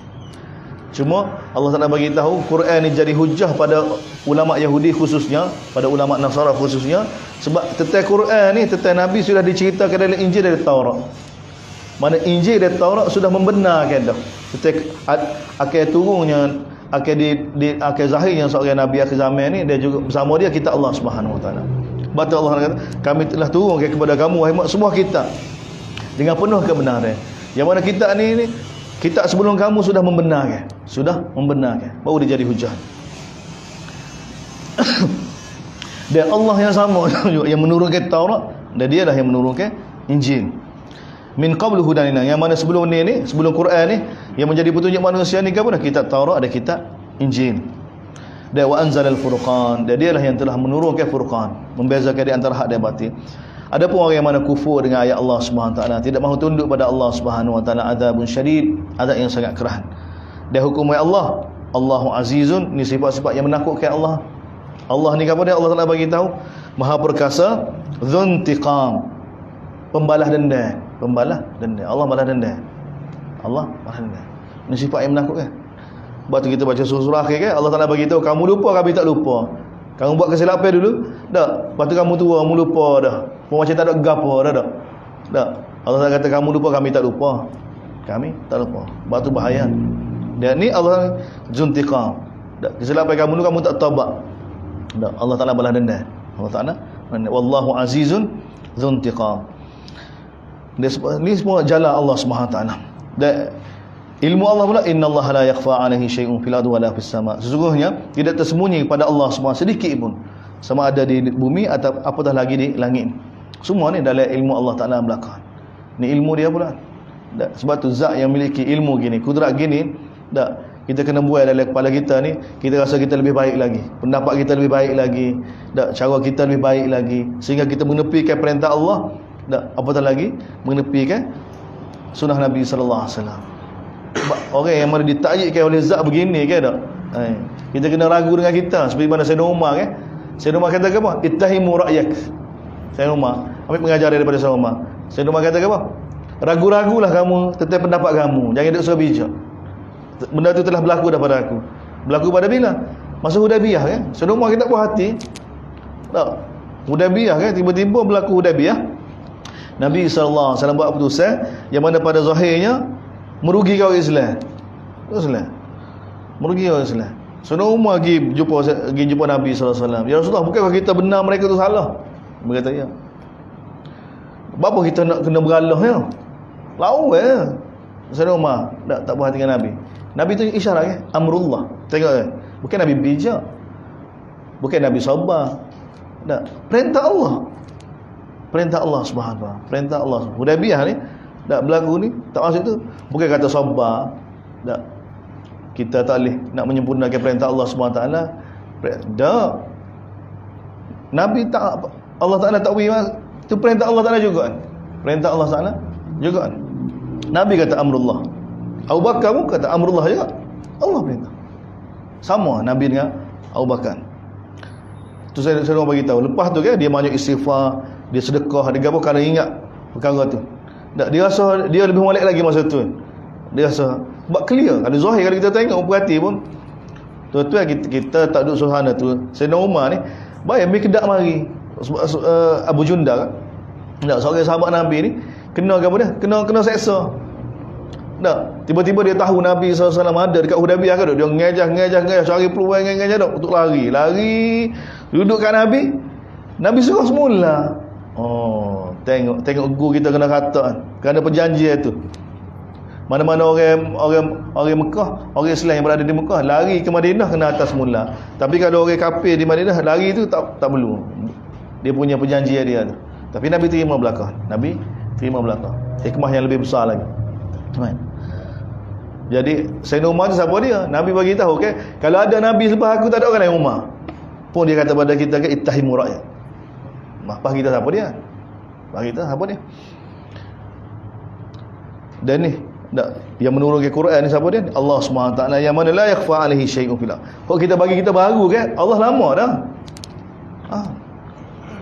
Cuma Allah Ta'ala bagi tahu Quran ni jadi hujah pada ulama Yahudi khususnya, pada ulama Nasara khususnya. Sebab tentang Quran ni, tentang Nabi sudah diceritakan dalam Injil dan Taurat. Mana Injil dan Taurat sudah membenarkan dah tentang akan turunnya, akan zahirnya seorang Nabi akhir zaman ni, dia juga bersama dia kitab Allah Subhanahu wa taala. Sebab Allah kata, kami telah turunkan kepada kamu wahai semua kitab dengan penuh kebenaran. Yang mana kitab ni kitab sebelum kamu sudah membenarkan, baru dia jadi hujah. Dan Allah yang sama yang menurunkan Taurat, dan dia lah yang menurunkan Injil. Min qablu hudan lina, yang mana sebelum ni sebelum Quran ni, yang menjadi petunjuk manusia ni apa dah? Kitab Taurat, ada kitab Injil. Dan wa anzalal furqan, dan dialah yang telah menurunkan Furqan, membezakan di antara hak dan batil. Adapun orang yang mana kufur dengan ayat Allah Subhanahu wa taala, tidak mahu tunduk pada Allah Subhanahu wa taala, azabun syadid, azab yang sangat keras. Dan hukum Allah, Allahu azizun, ni sifat-sifat yang menakutkan Allah. Allah ni apa dia? Allah Taala bagi tahu Maha perkasa, dzuntiqam, pembalas dendam. Allah balas dendam. Ini sifat yang menakutkan. Sebab tu kita baca surah akhir kan, Allah Taala bagi tahu kamu lupa, kami tak lupa. Kamu buat kesilapan dulu, tak. Lepas tu kamu tua, kamu lupa dah. Macam tak ada gapo dah, tak. Allah Taala kata kamu lupa, kami tak lupa. Kami tak lupa. Sebab tu bahaya. Dan ni Allah dzuntiqam. Kesilapan kamu dulu, kamu tak taubat. Tak. Allah Taala balas dendam. Allah Taala, wallahu azizun dzuntiqam. Ni semua jala Allah Subhanahu wa taala. Dan ilmu Allah pula, innallaha la yakhfa 'alaihi syai'un fil ardi wala fis sama'. Sesungguhnya tidak tersembunyi pada Allah Subhanahu sedikit pun, sama ada di bumi atau apatah lagi di langit. Semua ni dalam ilmu Allah Taala belaka. Ni ilmu dia pula. Sebab tu zat yang memiliki ilmu gini, kudrat gini, tak, kita kena buat dalam kepala kita ni, kita rasa kita lebih baik lagi, pendapat kita lebih baik lagi, tak, cara kita lebih baik lagi, sehingga kita menepikan perintah Allah, tak, apatah lagi menepikan sunnah Nabi sallallahu alaihi wasallam. Orang yang mana ditakyidkan oleh zat begini kan, tak, kita kena ragu dengan kita. Seperti mana Sayyidina Umar kan, Sayyidina Umar kata apa? Ittahimu ra'yak. Sayyidina Umar ambil pengajaran daripada Sayyidina Umar. Sayyidina Umar kata apa? Ragu-ragulah kamu tentang pendapat kamu, jangan duk so bijak. Benda tu telah berlaku daripada aku. Berlaku pada bila? Masa Hudaybiyah kan. Sayyidina Umar kita puas hati. Tak. Hudaybiyah kan, tiba-tiba berlaku Hudaybiyah. Nabi sallallahu alaihi wasallam buat keputusan yang mana pada zahirnya merugikan orang Islam. Merugi orang Islam. Sayyidina Umar pergi jumpa Nabi sallallahu alaihi wasallam. Ya Rasulullah, bukankah kita benar mereka tu salah? Dia kata ya. Apa kita nak kena beralah ya? Lawa ya. Sayyidina Umar tak perhatikan Nabi. Nabi tu isyarat ke? Amrullah. Tengok ke? Bukan Nabi bijak. Bukan Nabi sabar. Tak. Perintah Allah. Perintah Allah Subhanahu wa taala. Perintah Allah. Hudaybiyah ni tak berlaku ni, tak masuk tu. Bukan kata sabar. Tak. Kita tak boleh nak menyempurnakan perintah Allah Subhanahu wa taala. Tak. Nabi tak, Allah Taala tak beri tu perintah Allah Taala juga. Perintah Allah Taala juga. Nabi kata amrullah. Abu Bakar pun kata amrullah juga. Allah perintah. Sama Nabi dengan Abu Bakar. Tu saya bagi tahu. Lepas tu kan dia banyak istighfar, dia sedekah, dia gapo kerana ingat perkara tu. Tak, dia rasa dia lebih molek lagi masa tu. Dia rasa buat clear. Kalau zahir kalau kita tengok perhati pun tuan-tuan kita tak duduk suhana tu. Sayyidina Umar ni baik ambil kedak mari Abu Jundal. Tak, seorang sahabat Nabi ni kena apa dia? Kena seksa. Tak, tiba-tiba dia tahu Nabi SAW ada dekat Hudaybiyah kan, dia ngejah cari peluang ngejah dak untuk lari duduk kat Nabi. Nabi suruh semula. Oh, tengok guru kita kena kata kerana perjanjian tu. Mana-mana orang Mekah, orang Islam yang berada di Mekah lari ke Madinah kena atas mula. Tapi kalau orang kafir di Madinah lari tu tak perlu. Dia punya perjanjian dia tu. Tapi Nabi terima belakang. Nabi terima belakang. Hikmah yang lebih besar lagi. Right. Jadi Sayyidina Umar tu siapa dia? Nabi bagi tahu kan, kalau ada Nabi selepas aku tak ada orang lain Umar. Pun dia kata pada kita kan ittahimu rakyat. Apa kita siapa dia? Bagi kita siapa dia? Dan ni yang menurunkan Quran ni siapa dia? Allah SWT yang mana la yakhfa alaihi syai'un fil ardh. Kok kita bagi kita baru kan? Allah lama dah.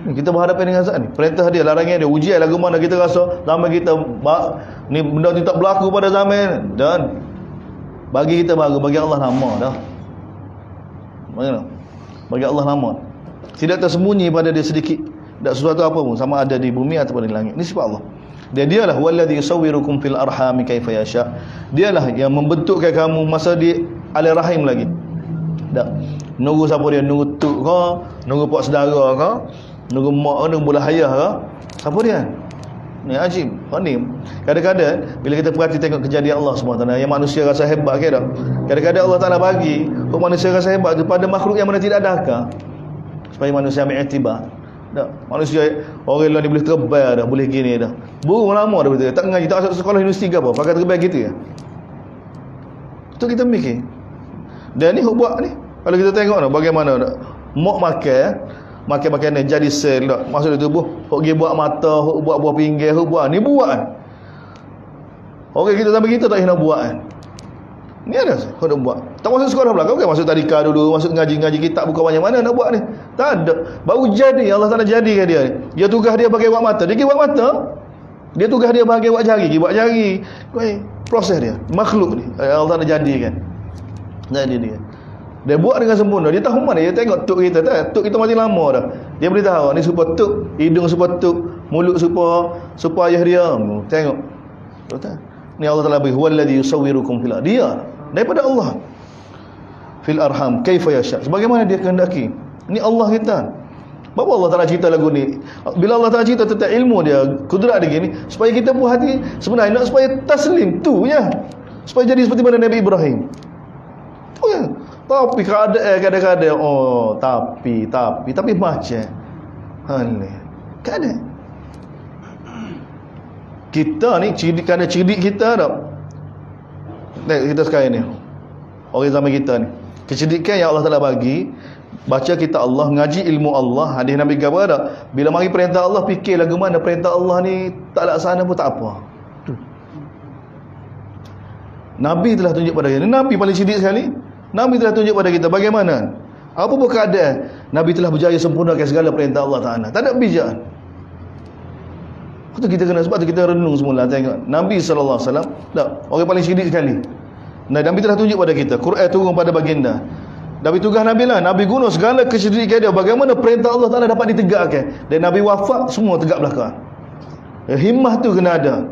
Kita berhadapan dengan saat ni. Perintah dia, larangan dia, ujian lagu mana kita rasa zaman kita ni benda ni tak berlaku pada zaman dan bagi kita baru, bagi Allah lama dah. Bagaimana? Bagi Allah lama. Tidak tersembunyi pada dia sedikit. Tak sesuatu apa pun sama ada di bumi ataupun di langit. Ini sifat Allah. Dialah wallazi yusawwirukum fil arham kaifa yasha. Dialah yang membentukkan kamu masa di alam rahim lagi. Tak. Nunggu siapa dia? Nunggu tok ke? Nunggu pak saudara ke? Nunggu mak ke? Nunggu bulah ayah ke? Siapa dia? Ni ajib. Ni kadang-kadang bila kita perhati tengok kejadian Allah SWT yang manusia rasa hebat ke tak? Kadang-kadang Allah Taala bagi manusia rasa hebat tu pada makhluk yang mana tidak ada akal. Supaya manusia ambil iktibar. Tak, manusia orang lain boleh terbaik dah, boleh gini dah. Burung lama dah betul. Tak ngaji, tak masuk sekolah universiti ke apa, pakai terbaik gitu ya. Tu kita mikir. Dan ni hok buat ni. Kalau kita tengok dah bagaimana dah. Mak makan makanan jadi sel dah. Masuk di tubuh, hok pergi buat mata, hok buat buah pinggir, hok buat ni buat kan. Orang kita sampai kita tak nak buat kan. Ni ada hok nak buat. Tak masuk sekolah belakang, masuk tadika dulu, masuk ngaji kitab buka banyak mana nak buat ni. Tak ada. Baru jadi Allah Taala jadikan dia ni. Dia tugas dia bagi buat mata. Dia pergi buat mata. Dia tugas dia bagi buat jari, buat jari. Proses dia. Makhluk ni Allah Taala jadikan. Jadi dia. Dia buat dengan sempurna. Dia tahu mana. Dia tengok tuk kita tak. Tuk kita mati lama dah. Dia beritahu ni supaya tuk, hidung supaya tuk, mulut supaya ayah dia. Tengok. Betul. Ni Allah Taala bagi huwallazi yusawwirukum fil ardh. Dia daripada Allah. Fil arham kaifa yasha. Sebagaimana dia kehendaki. Ini Allah kita. Bapa Allah Taala cerita lagu ni. Bila Allah Taala cerita tentang ilmu dia, kudrat dia gini, supaya kita pun hati sebenarnya nak supaya taslim tu ya. Supaya jadi seperti mana Nabi Ibrahim. Tu ya. Tapi kadang-kadang tapi macam ni. Kadang kita ni cerdik kita tak. Tengok kita sekarang ni. Orang zaman kita ni. Kecerdikan yang Allah Taala bagi, baca kitab Allah, ngaji ilmu Allah, hadis Nabi kata tak, bila mari perintah Allah fikir lagu mana perintah Allah ni tak laksana pun tak apa. Nabi telah tunjuk pada kita. Nabi paling cerdik sekali. Nabi telah tunjuk pada kita bagaimana. Apa pun keadaan, Nabi telah berjaya sempurnakan segala perintah Allah Taala. Tak ada bijak. Itu kita kena, sebab tu kita renung semula tengok Nabi SAW tak, orang paling cerdik sekali. Nabi telah tunjuk pada kita. Quran turun pada baginda. Nabi tugas Nabi lah. Nabi guna segala kecerdikan dia. Bagaimana perintah Allah Taala dapat ditegakkan. Dan Nabi wafat semua tegak belakang. Himmah tu kena ada.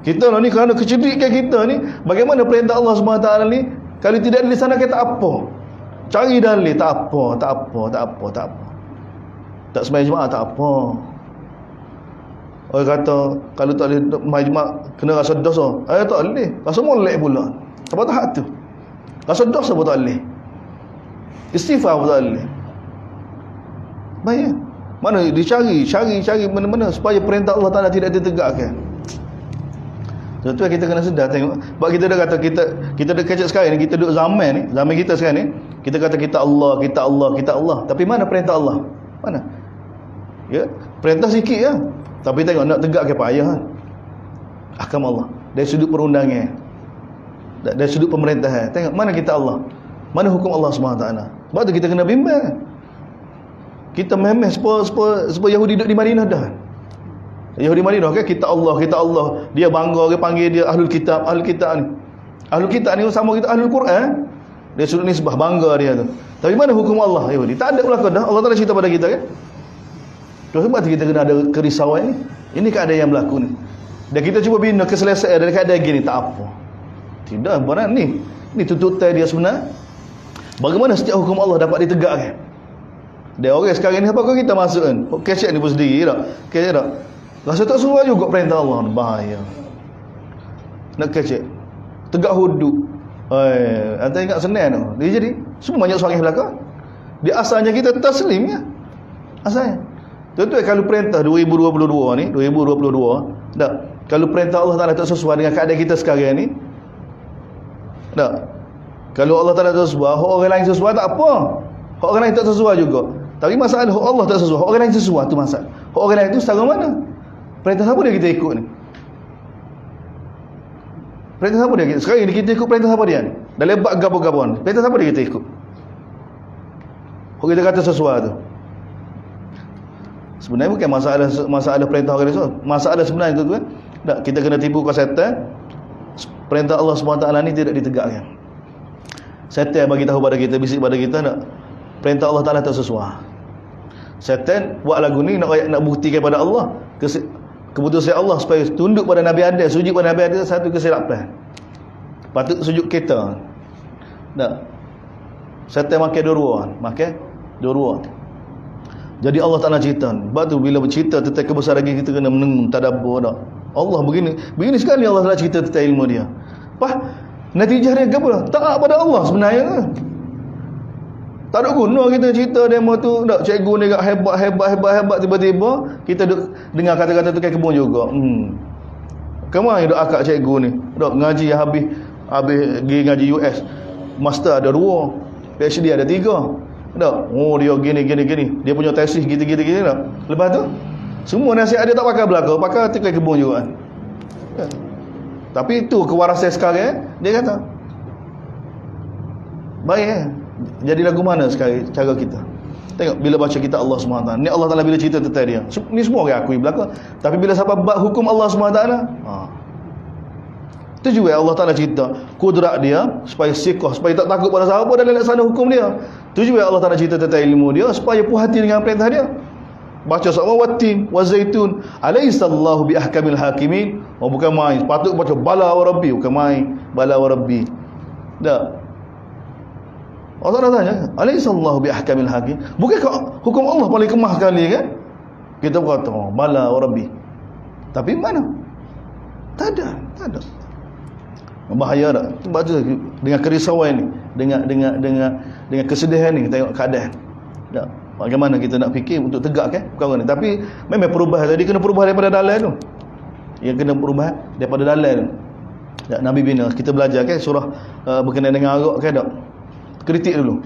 Kita lah ni kerana kecerdikan kita ni, bagaimana perintah Allah SWT ni Kalau tidak di sana kita apa? Cari dalil, tak apa. Tak sembahyang Jumaat tak apa. Orang kata kalau tak boleh majma' kena rasa dosa. Tak boleh. Rasa molek pula. Apa tak tu? Rasa dosa pun tak boleh. Istighfar pun tak boleh. Baik. Mana dicari mana-mana supaya perintah Allah Taala tidak ditegakkan. Sebab kita kena sedar tengok. Sebab kita dah kata kita dah kecek sekarang ni, kita duduk zaman kita sekarang ni, kita kata kita Allah. Tapi mana perintah Allah? Mana? Ya, perintah sikit ya. Tapi tengok nak tegak ke payah kan. Ahkam Allah dari sudut perundangan, dari sudut pemerintahan. Tengok mana kita Allah, mana hukum Allah SWT. Sebab tu kita kena bimbang. Kita memang supaya Yahudi duduk di Madinah dah. Yahudi Madinah kan kita Allah. Dia bangga, dia panggil dia ahlul kitab ni. Ahlul kitab ni sama kita ahlul Quran. Dia suruh nisbah bangga dia tu. Tapi mana hukum Allah Yahudi? Tak ada belaka dah. Allah Taala cerita pada kita kan. Terus sebab kita kena ada kerisauan ni. Ini keadaan yang berlaku ni. Dan kita cuba bina keselesaan dari keadaan gini, tak apa. Tidak, benar ni. Ni tuntutan dia sebenar. Bagaimana setiap hukum Allah dapat ditegakkan? Dia orang sekarang ni apa kau kita masuk kan? Kecek ni pun sendiri tak? Kecek tak? Rasa tak sesuai juga perintah Allah. Bahaya. Nak kecek. Tegak hudud. Anda ingat senang tu. Dia jadi semua banyak soalan belakang. Dia asalnya kita taslim ya. Asalnya. Tuan-tuan kalau perintah 2022 ni, 2022, tak. Kalau perintah Allah Taala tak sesuai dengan keadaan kita sekarang ni, tak. Kalau Allah Taala tak sesuai, orang lain sesuai tak apa. Orang lain tak sesuai juga. Tapi masalah Allah tak sesuai, orang lain sesuai tu masalah. Orang lain tu setara mana? Perintah siapa dia kita ikut ni? Perintah siapa dia? Sekarang ni kita ikut perintah siapa dia ni? Dalam bab gapo-gapo. Perintah siapa dia kita ikut? Kita kata sesuai tu. Sebenarnya bukan masalah perintah orang Rasul. Masalah sebenarnya tu kan, tak, kita kena tipu ke setan. Perintah Allah SWT ni tidak ditegakkan. Setan bagi tahu pada kita, bisik pada kita tak, perintah Allah Taala tak sesuai. Setan buat lagu ni nak buktikan pada Allah keputusan Allah supaya tunduk pada Nabi Adam, sujud pada Nabi Adam, satu kesilapan. Patut sujud kita. Tak. Setan makan dua-dua. Jadi Allah Taala cerita. Sebab tu bila bercerita tentang kebesaran kita kena menenung tadabbur dak. Allah begini sekali Allah Taala cerita tentang ilmu dia. Natijah dia apa? Taat pada Allah sebenarnya. Tak ada guna kita cerita demo tu, tak, cikgu ni hebat tiba-tiba kita dengar kata-kata tu kan kebun juga. Kemana dok akak cikgu ni? Dok ngaji habis pergi ngaji US. Master ada 2, PhD ada 3. Tak? Oh dia gini. Dia punya tesis gitu tak. Lepas tu semua nasihat dia tak pakai belaka, pakai tekan kebun juga kan. Ya. Tapi itu kewarasan sekarang dia kata. Baik jadi lagu mana sekarang cara kita? Tengok bila baca kita Allah SWT. Ni Allah Taala bila cerita tentang dia. Ni semua orang akui belaka. Tapi bila sampai bab hukum Allah SWT, tu juga Allah Taala cerita kudrat dia supaya siqah, supaya tak takut pada siapa dalam laksana hukum dia. Tu juga Allah Taala cerita tentang ilmu dia supaya puas hati dengan perintah dia. Baca sama watin wazaitun alaihissallahu biahkamil hakimin. Bukan main. Patut baca bala wa rabbi, bukan main. Bala wa rabbi. Tak. Allah Taala tanya, alaihissallahu biahkamil hakim. Bukankah hukum Allah paling kemah sekali kan? Kita berkata, bala wa rabbi. Tapi mana? Tak ada. Bahaya tak? Baca dengan kerisauan ni, dengan kesedihan ni tengok keadaan. Tak. Bagaimana kita nak fikir untuk tegak kan perkara ni. Tapi memang perubahan tadi kena perubah daripada dalam tu. Yang kena perubah daripada dalam tu. Tak, Nabi bina. Kita belajar kan surah berkenaan dengan arak kan tak? Kritik dulu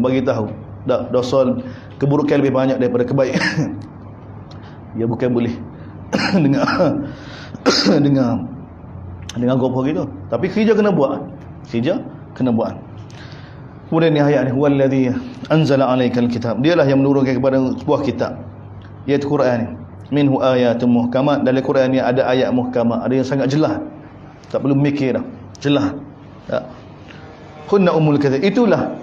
bagi tahu. Tak, dosa keburukan lebih banyak daripada kebaikan. Dia bukan boleh dengan gopoh gitu. Tapi kerja kena buat. Kemudian ni ayat ni, wallazi anzala alaikal kitab. Dialah yang menurunkan kepada sebuah kitab, iaitu Quran ni. Minhu ayatun muhkamat. Dalam Quran ni ada ayat muhkamat, ada yang sangat jelas. Tak perlu mikir dah. Jelas. Tak. Hunna umul kitab. Itulah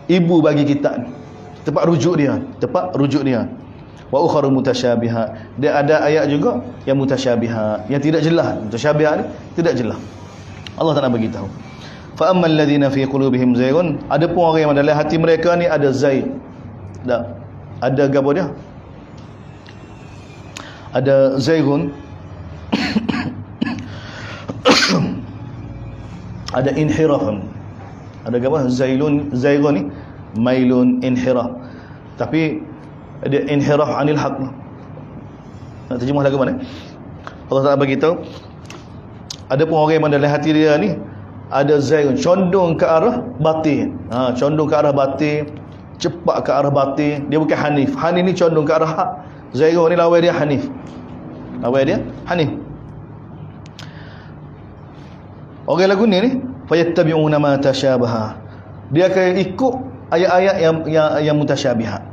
ibu bagi kitab ni. Tempat rujuk dia. Wa ukharu mutasyabihat. Dia ada ayat juga yang mutasyabihat, yang tidak jelas. Mutasyabihat ni tidak jelas. Allah tak nak bagi tahu. Fa ammal ladzina fi qulubihim zaygun, adapun orang yang dalam hati mereka ni ada zayg. Tak. Ada gapo dia? Ada zaygun. Ada inhirafun. Ada gapo? Zaygun ni mailun, inhiraf. Tapi ada inhiraf anil haq. Nak terjemah lagu mana? Allah Taala bagi tahu adapun orang yang dalam hati dia ni ada zaygun, condong ke arah batil. Condong ke arah batil, cepat ke arah batil. Dia bukan hanif. Hanif ni condong ke arah hak. Zaygun ni lawan dia hanif. Lawan dia hanif. Orang lagu ni fayattabi'una ma tashabaha. Dia akan ikut ayat-ayat yang mutasyabihat.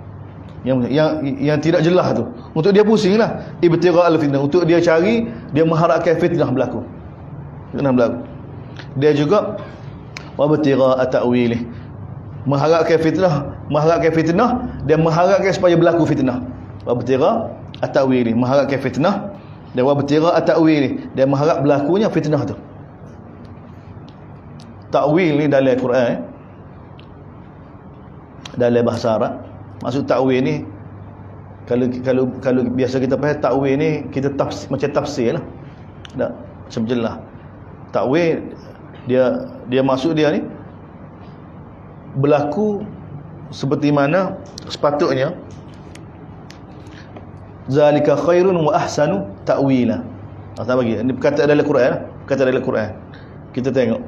Yang tidak jelas tu. Untuk dia pusinglah. Ibtigha'al fitnah. Untuk dia cari, dia mengharapkan fitnah berlaku. Fitnah berlaku. Dia juga wabtigha ta'wilih, mengharapkan fitnah, dan mengharapkan supaya berlaku fitnah. Wabtigha ta'wilih, mengharapkan fitnah, dan wabtigha ta'wilih, dan mengharap berlakunya fitnah tu. Ta'wil ni dalam Quran, dalam bahasa Arab, maksud ta'wil ni kalau biasa kita faham ta'wil ni kita macam tafsir lah. Tak macam jelas. Ta'wil dia maksud dia ni berlaku seperti mana sepatutnya. Zalika khairun wa ahsanu ta'wila. Allah bagi ini perkataan dalam Quran, perkataan dalam Quran. Kita tengok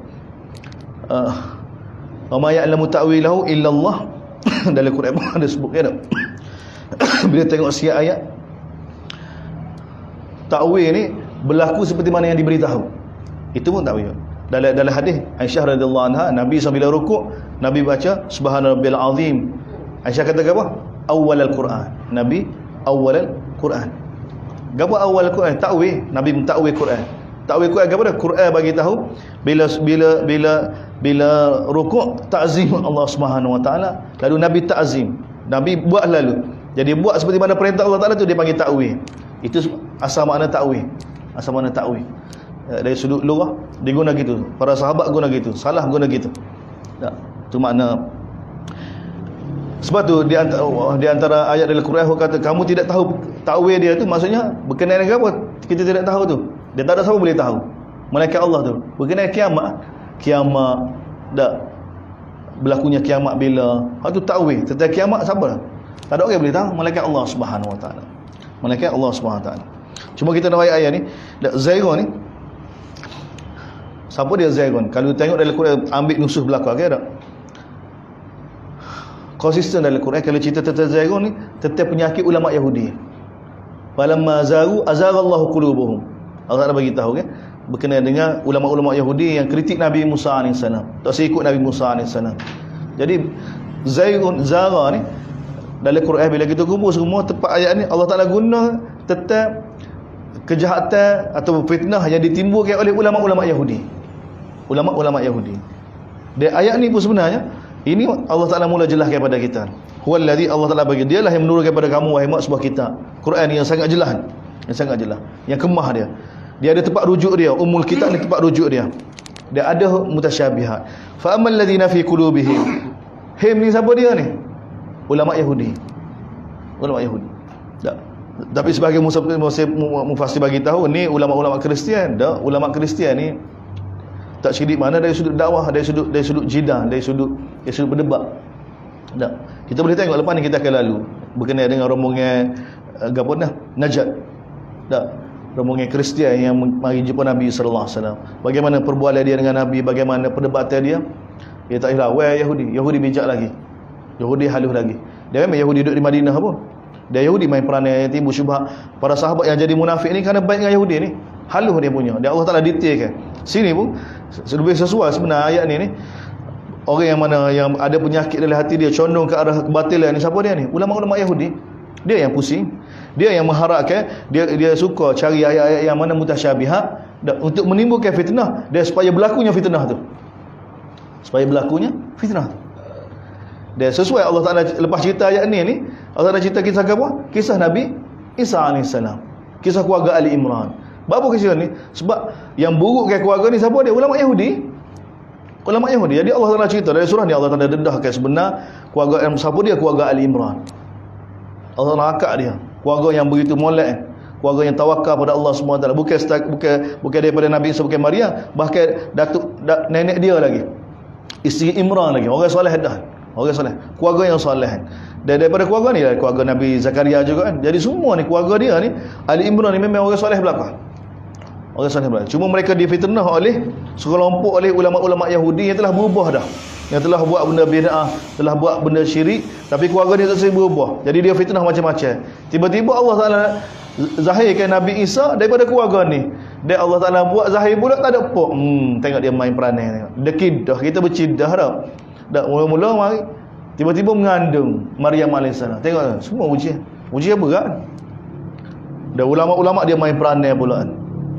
wa ma ya'lamu ta'wilahu illa Allah. Dalam Quran pun ada sebutnya. Bila tengok siap ayat, ta'wil ni berlaku seperti mana yang diberitahu. Itu pun ta'wil. Dalam hadis Aisyah radhiyallahu anha, Nabi sambil rukuk, Nabi baca subhana rabbil azim. Aisyah kata apa? Awal al-Quran. Nabi awal al-Quran. Gapo awal al-Quran? Ta'wil. Nabi mentakwil Quran. Takwil Quran gapo dah? Quran bagi tahu bila rukuk ta'zim Allah Subhanahu wa taala, lalu Nabi ta'zim. Nabi buat lalu. Jadi buat seperti mana perintah Allah Taala tu dia panggil ta'wil. Itu asal makna ta'wil. Asal makna ta'wil. Dari sudut lughah dia guna gitu, para sahabat guna gitu, salah guna gitu. Tak, tu makna. Sebab tu di antara ayat dalam Quran kata kamu tidak tahu ta'wil dia tu, maksudnya berkenaan dengan apa? Kita tidak tahu tu. Dia tak ada siapa boleh tahu. Malaikat Allah tu. Berkenaan kiamat dak berlakunya kiamat bila. Hak tu ta'wil. Tentang kiamat siapa? Tak ada orang boleh tahu, malaikat Allah Subhanahu wa taala. Malaikat Allah Subhanahu wa taala. Cuma kita nak ayat ni, zaygun ni. Siapa dia zaygun? Kalau tengok dalam Quran, ambil nusus belakang, okay tak? Konsisten dalam Quran kalau cerita tentang zaygun ni, tentang penyakit ulama Yahudi. Falamma zaru azaghallahu qulubuhum. Allah Taala bagi tahu kan, berkenaan dengan ulama-ulama Yahudi yang kritik Nabi Musa AS. Tak seikut Nabi Musa AS. Jadi zaygun, zara ni dalam Quran bila kita kumpul semua tepat ayat ni, Allah Taala guna tentang kejahatan atau fitnah yang ditimbulkan oleh ulama-ulama Yahudi. Ulama-ulama Yahudi. Dan ayat ni pun sebenarnya ini Allah Taala mula jelaskan kepada kita. Huwallazi, Allah Taala bagi, dialah yang menurunkan kepada kamu wahai Muhammad sebuah kitab. Quran yang sangat jelas. Yang sangat jelas. Yang kemah dia. Dia ada tempat rujuk dia. Ummul kitab ni tempat rujuk dia. Dia ada mutasyabihat. Fa ammal ladzina fi qulubihim. Him ni siapa dia ni? Ulama Yahudi. Ulama Yahudi. Tak. Tapi sebagai mufassir bagi tahu ni ulama-ulama Kristian. Dah, ulama Kristian ni tak cerdik mana dari sudut dakwah, dari sudut jidah, dari sudut berdebat. Tak. Kita boleh tengok lepas ni kita akan lalu berkenaan dengan rombongan apa dah? Najat. Tak. Rombongan Kristian yang mari jumpa Nabi sallallahu alaihi wasallam. Bagaimana perbualan dia dengan Nabi, bagaimana perdebatan dia. Dia tak hilang. Wah Yahudi, Yahudi bijak lagi. Yahudi halus lagi. Dia memang Yahudi duduk di Madinah pun. Dia Yahudi main peranan yang timbul syubhat. Para sahabat yang jadi munafik ni kerana baik dengan Yahudi ni. Halus dia punya. Dia Allah Taala detailkan. Sini pun lebih sesuai sebenarnya ayat ni. Orang yang mana yang ada penyakit dalam hati dia, condong ke arah kebatilan ni, siapa dia ni? Ulama-ulama Yahudi. Dia yang pusing. Dia yang mengharapkan, dia suka cari ayat-ayat yang mana mutasyabihat untuk menimbulkan fitnah, dan supaya berlakunya fitnah tu. Supaya berlakunya fitnah tu. Dan sesuai Allah Taala lepas cerita ayat ni Allah Taala cerita kisah apa? Kisah Nabi Isa AS. Kisah keluarga Ali Imran. Apa kisah ni? Sebab yang burukkan keluarga ni siapa dia? Ulama Yahudi. Ulama Yahudi. Jadi Allah Taala cerita dari surah ni, Allah Taala dedahkan sebenar keluarga yang siapa dia? Keluarga Ali Imran. Allah Taala akak dia, keluarga yang begitu molek, keluarga yang tawakal pada Allah SWT. Bukan daripada Nabi Isa, bukan Maryam, bahkan nenek dia lagi, isteri Imran lagi, orang soleh dah. Orang soleh, keluarga yang soleh. Dan daripada keluarga ni, keluarga Nabi Zakaria juga kan. Jadi semua ni keluarga dia ni, Ali Imran ni memang orang soleh belaka. Orang soleh belaka. Cuma mereka difitnah oleh sekelompok oleh ulama-ulama Yahudi yang telah berubah dah, yang telah buat benda bid'ah, telah buat benda syirik, tapi keluarga dia tak sering berubah. Jadi dia fitnah macam-macam. Tiba-tiba Allah Taala zahirkan Nabi Isa daripada keluarga ni. Dan Allah Taala buat zahir pula tak ada apa. Tengok dia main peranai tengok. Dekidah, kita bercidah dah. Dak mula-mula mari tiba-tiba mengandung Maryam alaihissalam. Tengok semua ujian. Ujian berat. Dan ulama-ulama dia main peranai pula.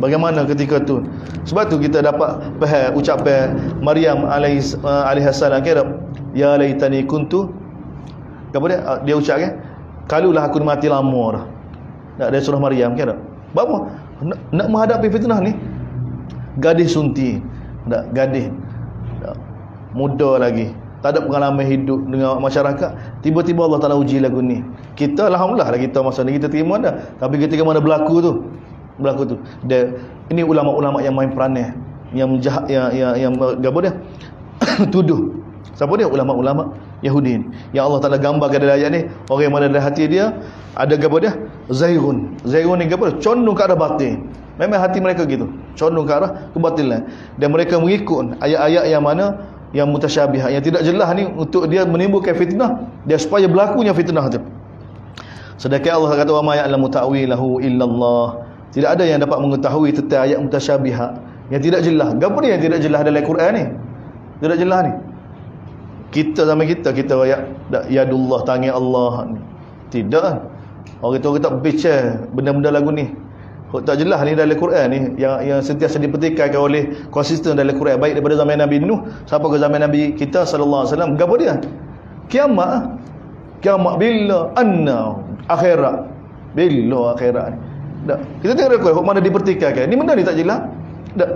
Bagaimana ketika tu? Sebab tu kita dapat faham ucapan Maryam alaihissalam kira ya laitani kuntu. Apa dia ucap kan? Kalulah aku mati lama dah. Tak ada surah Maryam kira. Apa? Nak menghadapi fitnah ni. Gadis sunti. Tak gadis. Tak. Muda lagi. Tak ada pengalaman hidup dengan masyarakat. Tiba-tiba Allah Taala uji lagu ni. Kita alhamdulillah lah kita masa ni kita terima dah. Tapi ketika mana berlaku tu, dan ini ulama-ulama yang main peranai, yang jahat, yang apa dia? Tuduh. Siapa dia? Ulama-ulama Yahudi. Yang Allah Taala gambarkan dalam ayat ni, orang yang mana dalam hati dia ada apa dia? Zairun. Zairun ni apa? Condong ke arah batin. Memang hati mereka gitu, condong ke arah kebatilan. Dan mereka mengikut ayat-ayat yang mana yang mutasyabih, yang tidak jelas ni untuk dia menimbulkan fitnah, dia supaya berlakunya fitnah tu. Sedangkan Allah kata wa ma ya'lamu ta'wilahu illallah. Tidak ada yang dapat mengetahui tentang ayat mutasyabihat yang tidak jelas. Apa ni yang tidak jelas dalam Quran ni? Tidak jelas ni. Kita sama kita ayat yadullah, tangan Allah ni. Tidak. Orang tu tak bincang benda-benda lagu ni. Tak jelas ni dalam Quran ni yang sentiasa dipetikaikan oleh konsisten dalam Quran, baik daripada zaman Nabi Nuh sampai ke zaman Nabi kita sallallahu alaihi wasallam. Gapo dia? Kiamat. Kiamat bila? Anna akhirat. Bila akhirat ni? Tak. Kita tengok rekod mana dipertikaikan. Ni benda ni tak jelas. Tak.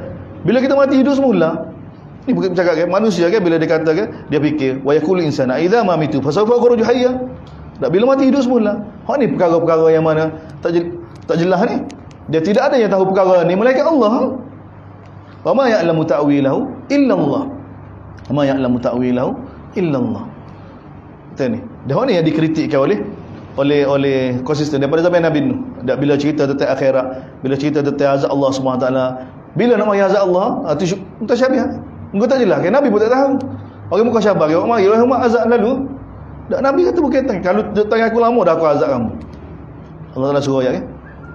Bila kita mati hidup semula. Ni bukan bercakap kan manusia kan, bila dia katakan dia fikir wa yaqulu insana idza ma mitu fa sawfa akhruju hayya. Tak, bila mati hidup semula. Hak ni perkara-perkara yang mana tak jelas ni. Dia tidak ada yang tahu perkara ni melainkan Allah. Wa ma ya'lamu ta'wilahu illa Allah. Wa ma ya'lamu ta'wilahu illa Allah. Betul ni. Dah ni yang dikritikkan oleh konsisten daripada zaman Nabi Nuh. Bila cerita tentang akhirat, bila cerita tentang azab Allah SWT, bila nak mari azab Allah, itu mutasyabihat. Engkau tak jelas kan? Nabi pun tak tahu. Orang muka syabar ke, mari orang azab lalu. Tak, Nabi kata berkaitan. Kalau tangan aku lama dah aku azab kamu. Allah Taala suruh ayat kan?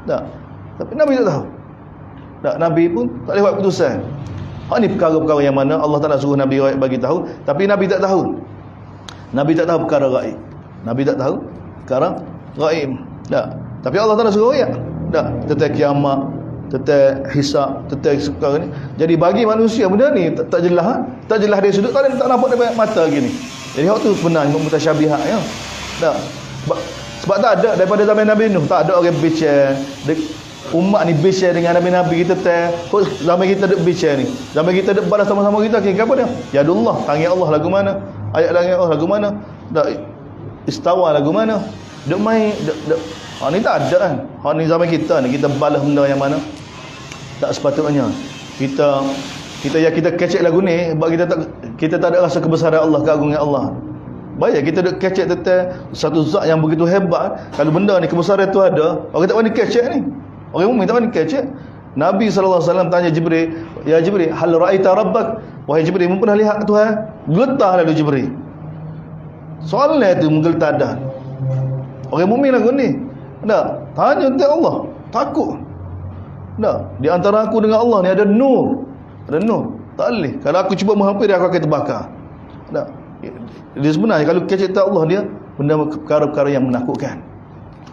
Tak. Tapi Nabi tak tahu. Tak, Nabi pun tak boleh buat keputusan. Hak ni perkara-perkara yang mana Allah Taala suruh Nabi bagi tahu, tapi Nabi tak tahu. Nabi tak tahu perkara gaib. Nabi tak tahu perkara gaib. Tak. Tapi Allah Taala suruh ayat. Tak, tentang kiamat, tentang hisab, tentang perkara ni. Jadi bagi manusia benda ni tak jelas, tak jelas dari sudut, tak nampak dari mata gini. Jadi hak tu sebenarnya mutasyabihat ya. Tak. Sebab tak ada daripada zaman Nabi Nuh, tak ada orang bicara umat ni bicara dengan Nabi-Nabi kita zaman kita duk bicara ni. Zaman kita duk balas sama-sama kita apa dia? Yadullah, tangan Allah lagu mana? Ayat tangan Allah lagu mana? Dak istawa lagu mana? Duk main hak ni tak ada kan. Hak ni zaman kita ni kita balas benda yang mana tak sepatutnya. Kita kecek lagu ni sebab kita tak ada rasa kebesaran Allah, keagungan Allah. Baik kita duk kecek tentang satu zat yang begitu hebat. Kalau benda ni kebesaran tu ada, orang tak berani kecek ni. Orang mukmin tak berani kecek. Nabi SAW tanya Jibril, "Ya Jibril, hal ra'aita rabbak?" Wahai Jibril, mu pernah lihat Tuhan? Geletah lalu Jibril. Soalnya tu menggeletar dah. Orang mukmin lagu ni. Tak, tanya tentang Allah, takut. Tak, di antara aku dengan Allah ni ada nur. Ada nur. Tak boleh. Kalau aku cuba menghampiri aku akan terbakar. Tak. Dia sebenarnya kalau kecek tak Allah dia benda perkara-perkara yang menakutkan.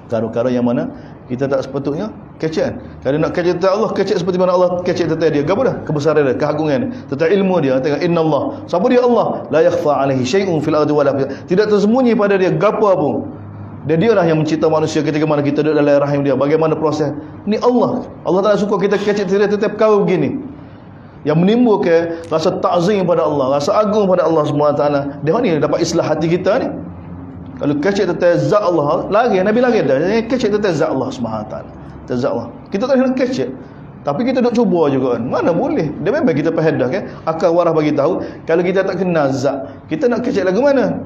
Perkara-perkara yang mana kita tak sepatutnya kecek. Kalau nak kecek tak Allah, kecek seperti mana Allah kecek tentang dia. Apa dah? Kebesaran dia, keagungan dia, tentang ilmu dia, tentang innallah. Siapa dia Allah? La yakhfa alaihi syai'un fil ardi wala fis. Tidak tersembunyi pada dia gapo pun. Dan dialah yang mencipta manusia ketika mana kita duduk dalam rahim dia. Bagaimana proses? Ni Allah. Allah Taala suka kita kecek tentang perkara begini. yang menimbulkan rasa ta'zim pada Allah, rasa agung pada Allah SWT. Dia ni dapat islah hati kita ni. Kalau kecek tentang zat Allah, lari Nabi lari dah. Kecek tentang zat Allah SWT. Zat Allah. Kita tak nak kecek. Tapi kita duk cuba juga kan. Mana boleh. Dia memang kita pahadah kan. Akal warah bagi tahu kalau kita tak kenal zat, kita nak kecek lagu mana?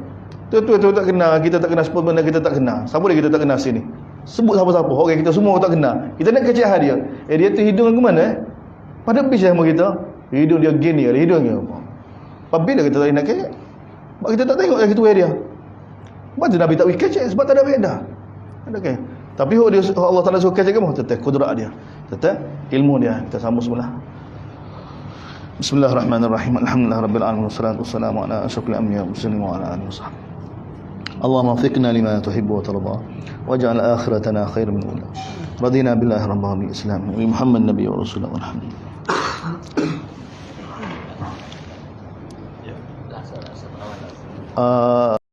Tu tak kenal, kita tak kenal sebab benda kita tak kenal. Siapa dia kita tak kenal sini? Sebut siapa-siapa. Orang kita semua tak kenal. Kita nak kecek dia. Dia tu hidung lagu mana? Pada bis sama kita. Hidung dia gini, ada hidungnya. Apabila kita tak nak kecek? Sebab kita tak tengok lagi tu dia. Sebab tu Nabi tak boleh kecek sebab tak ada faedah. Ada ke? Tapi Allah Taala suruh kecek kamu, tetap kudrat dia. Tetap ilmu dia. Kita sambung semula. Bismillahirrahmanirrahim. Alhamdulillahirabbil alamin wassalatu wassalamu ala asyrafil anbiya'i wal mursalin wa ala alihi washabbihi. Allahumma waffiqna lima tuhibbu wa tarda waj'al akhiratana khairan min ula. Radina billahi rabban wa bil islam wa Muhammad nabiyyu wa rasulullah walhamdulillah.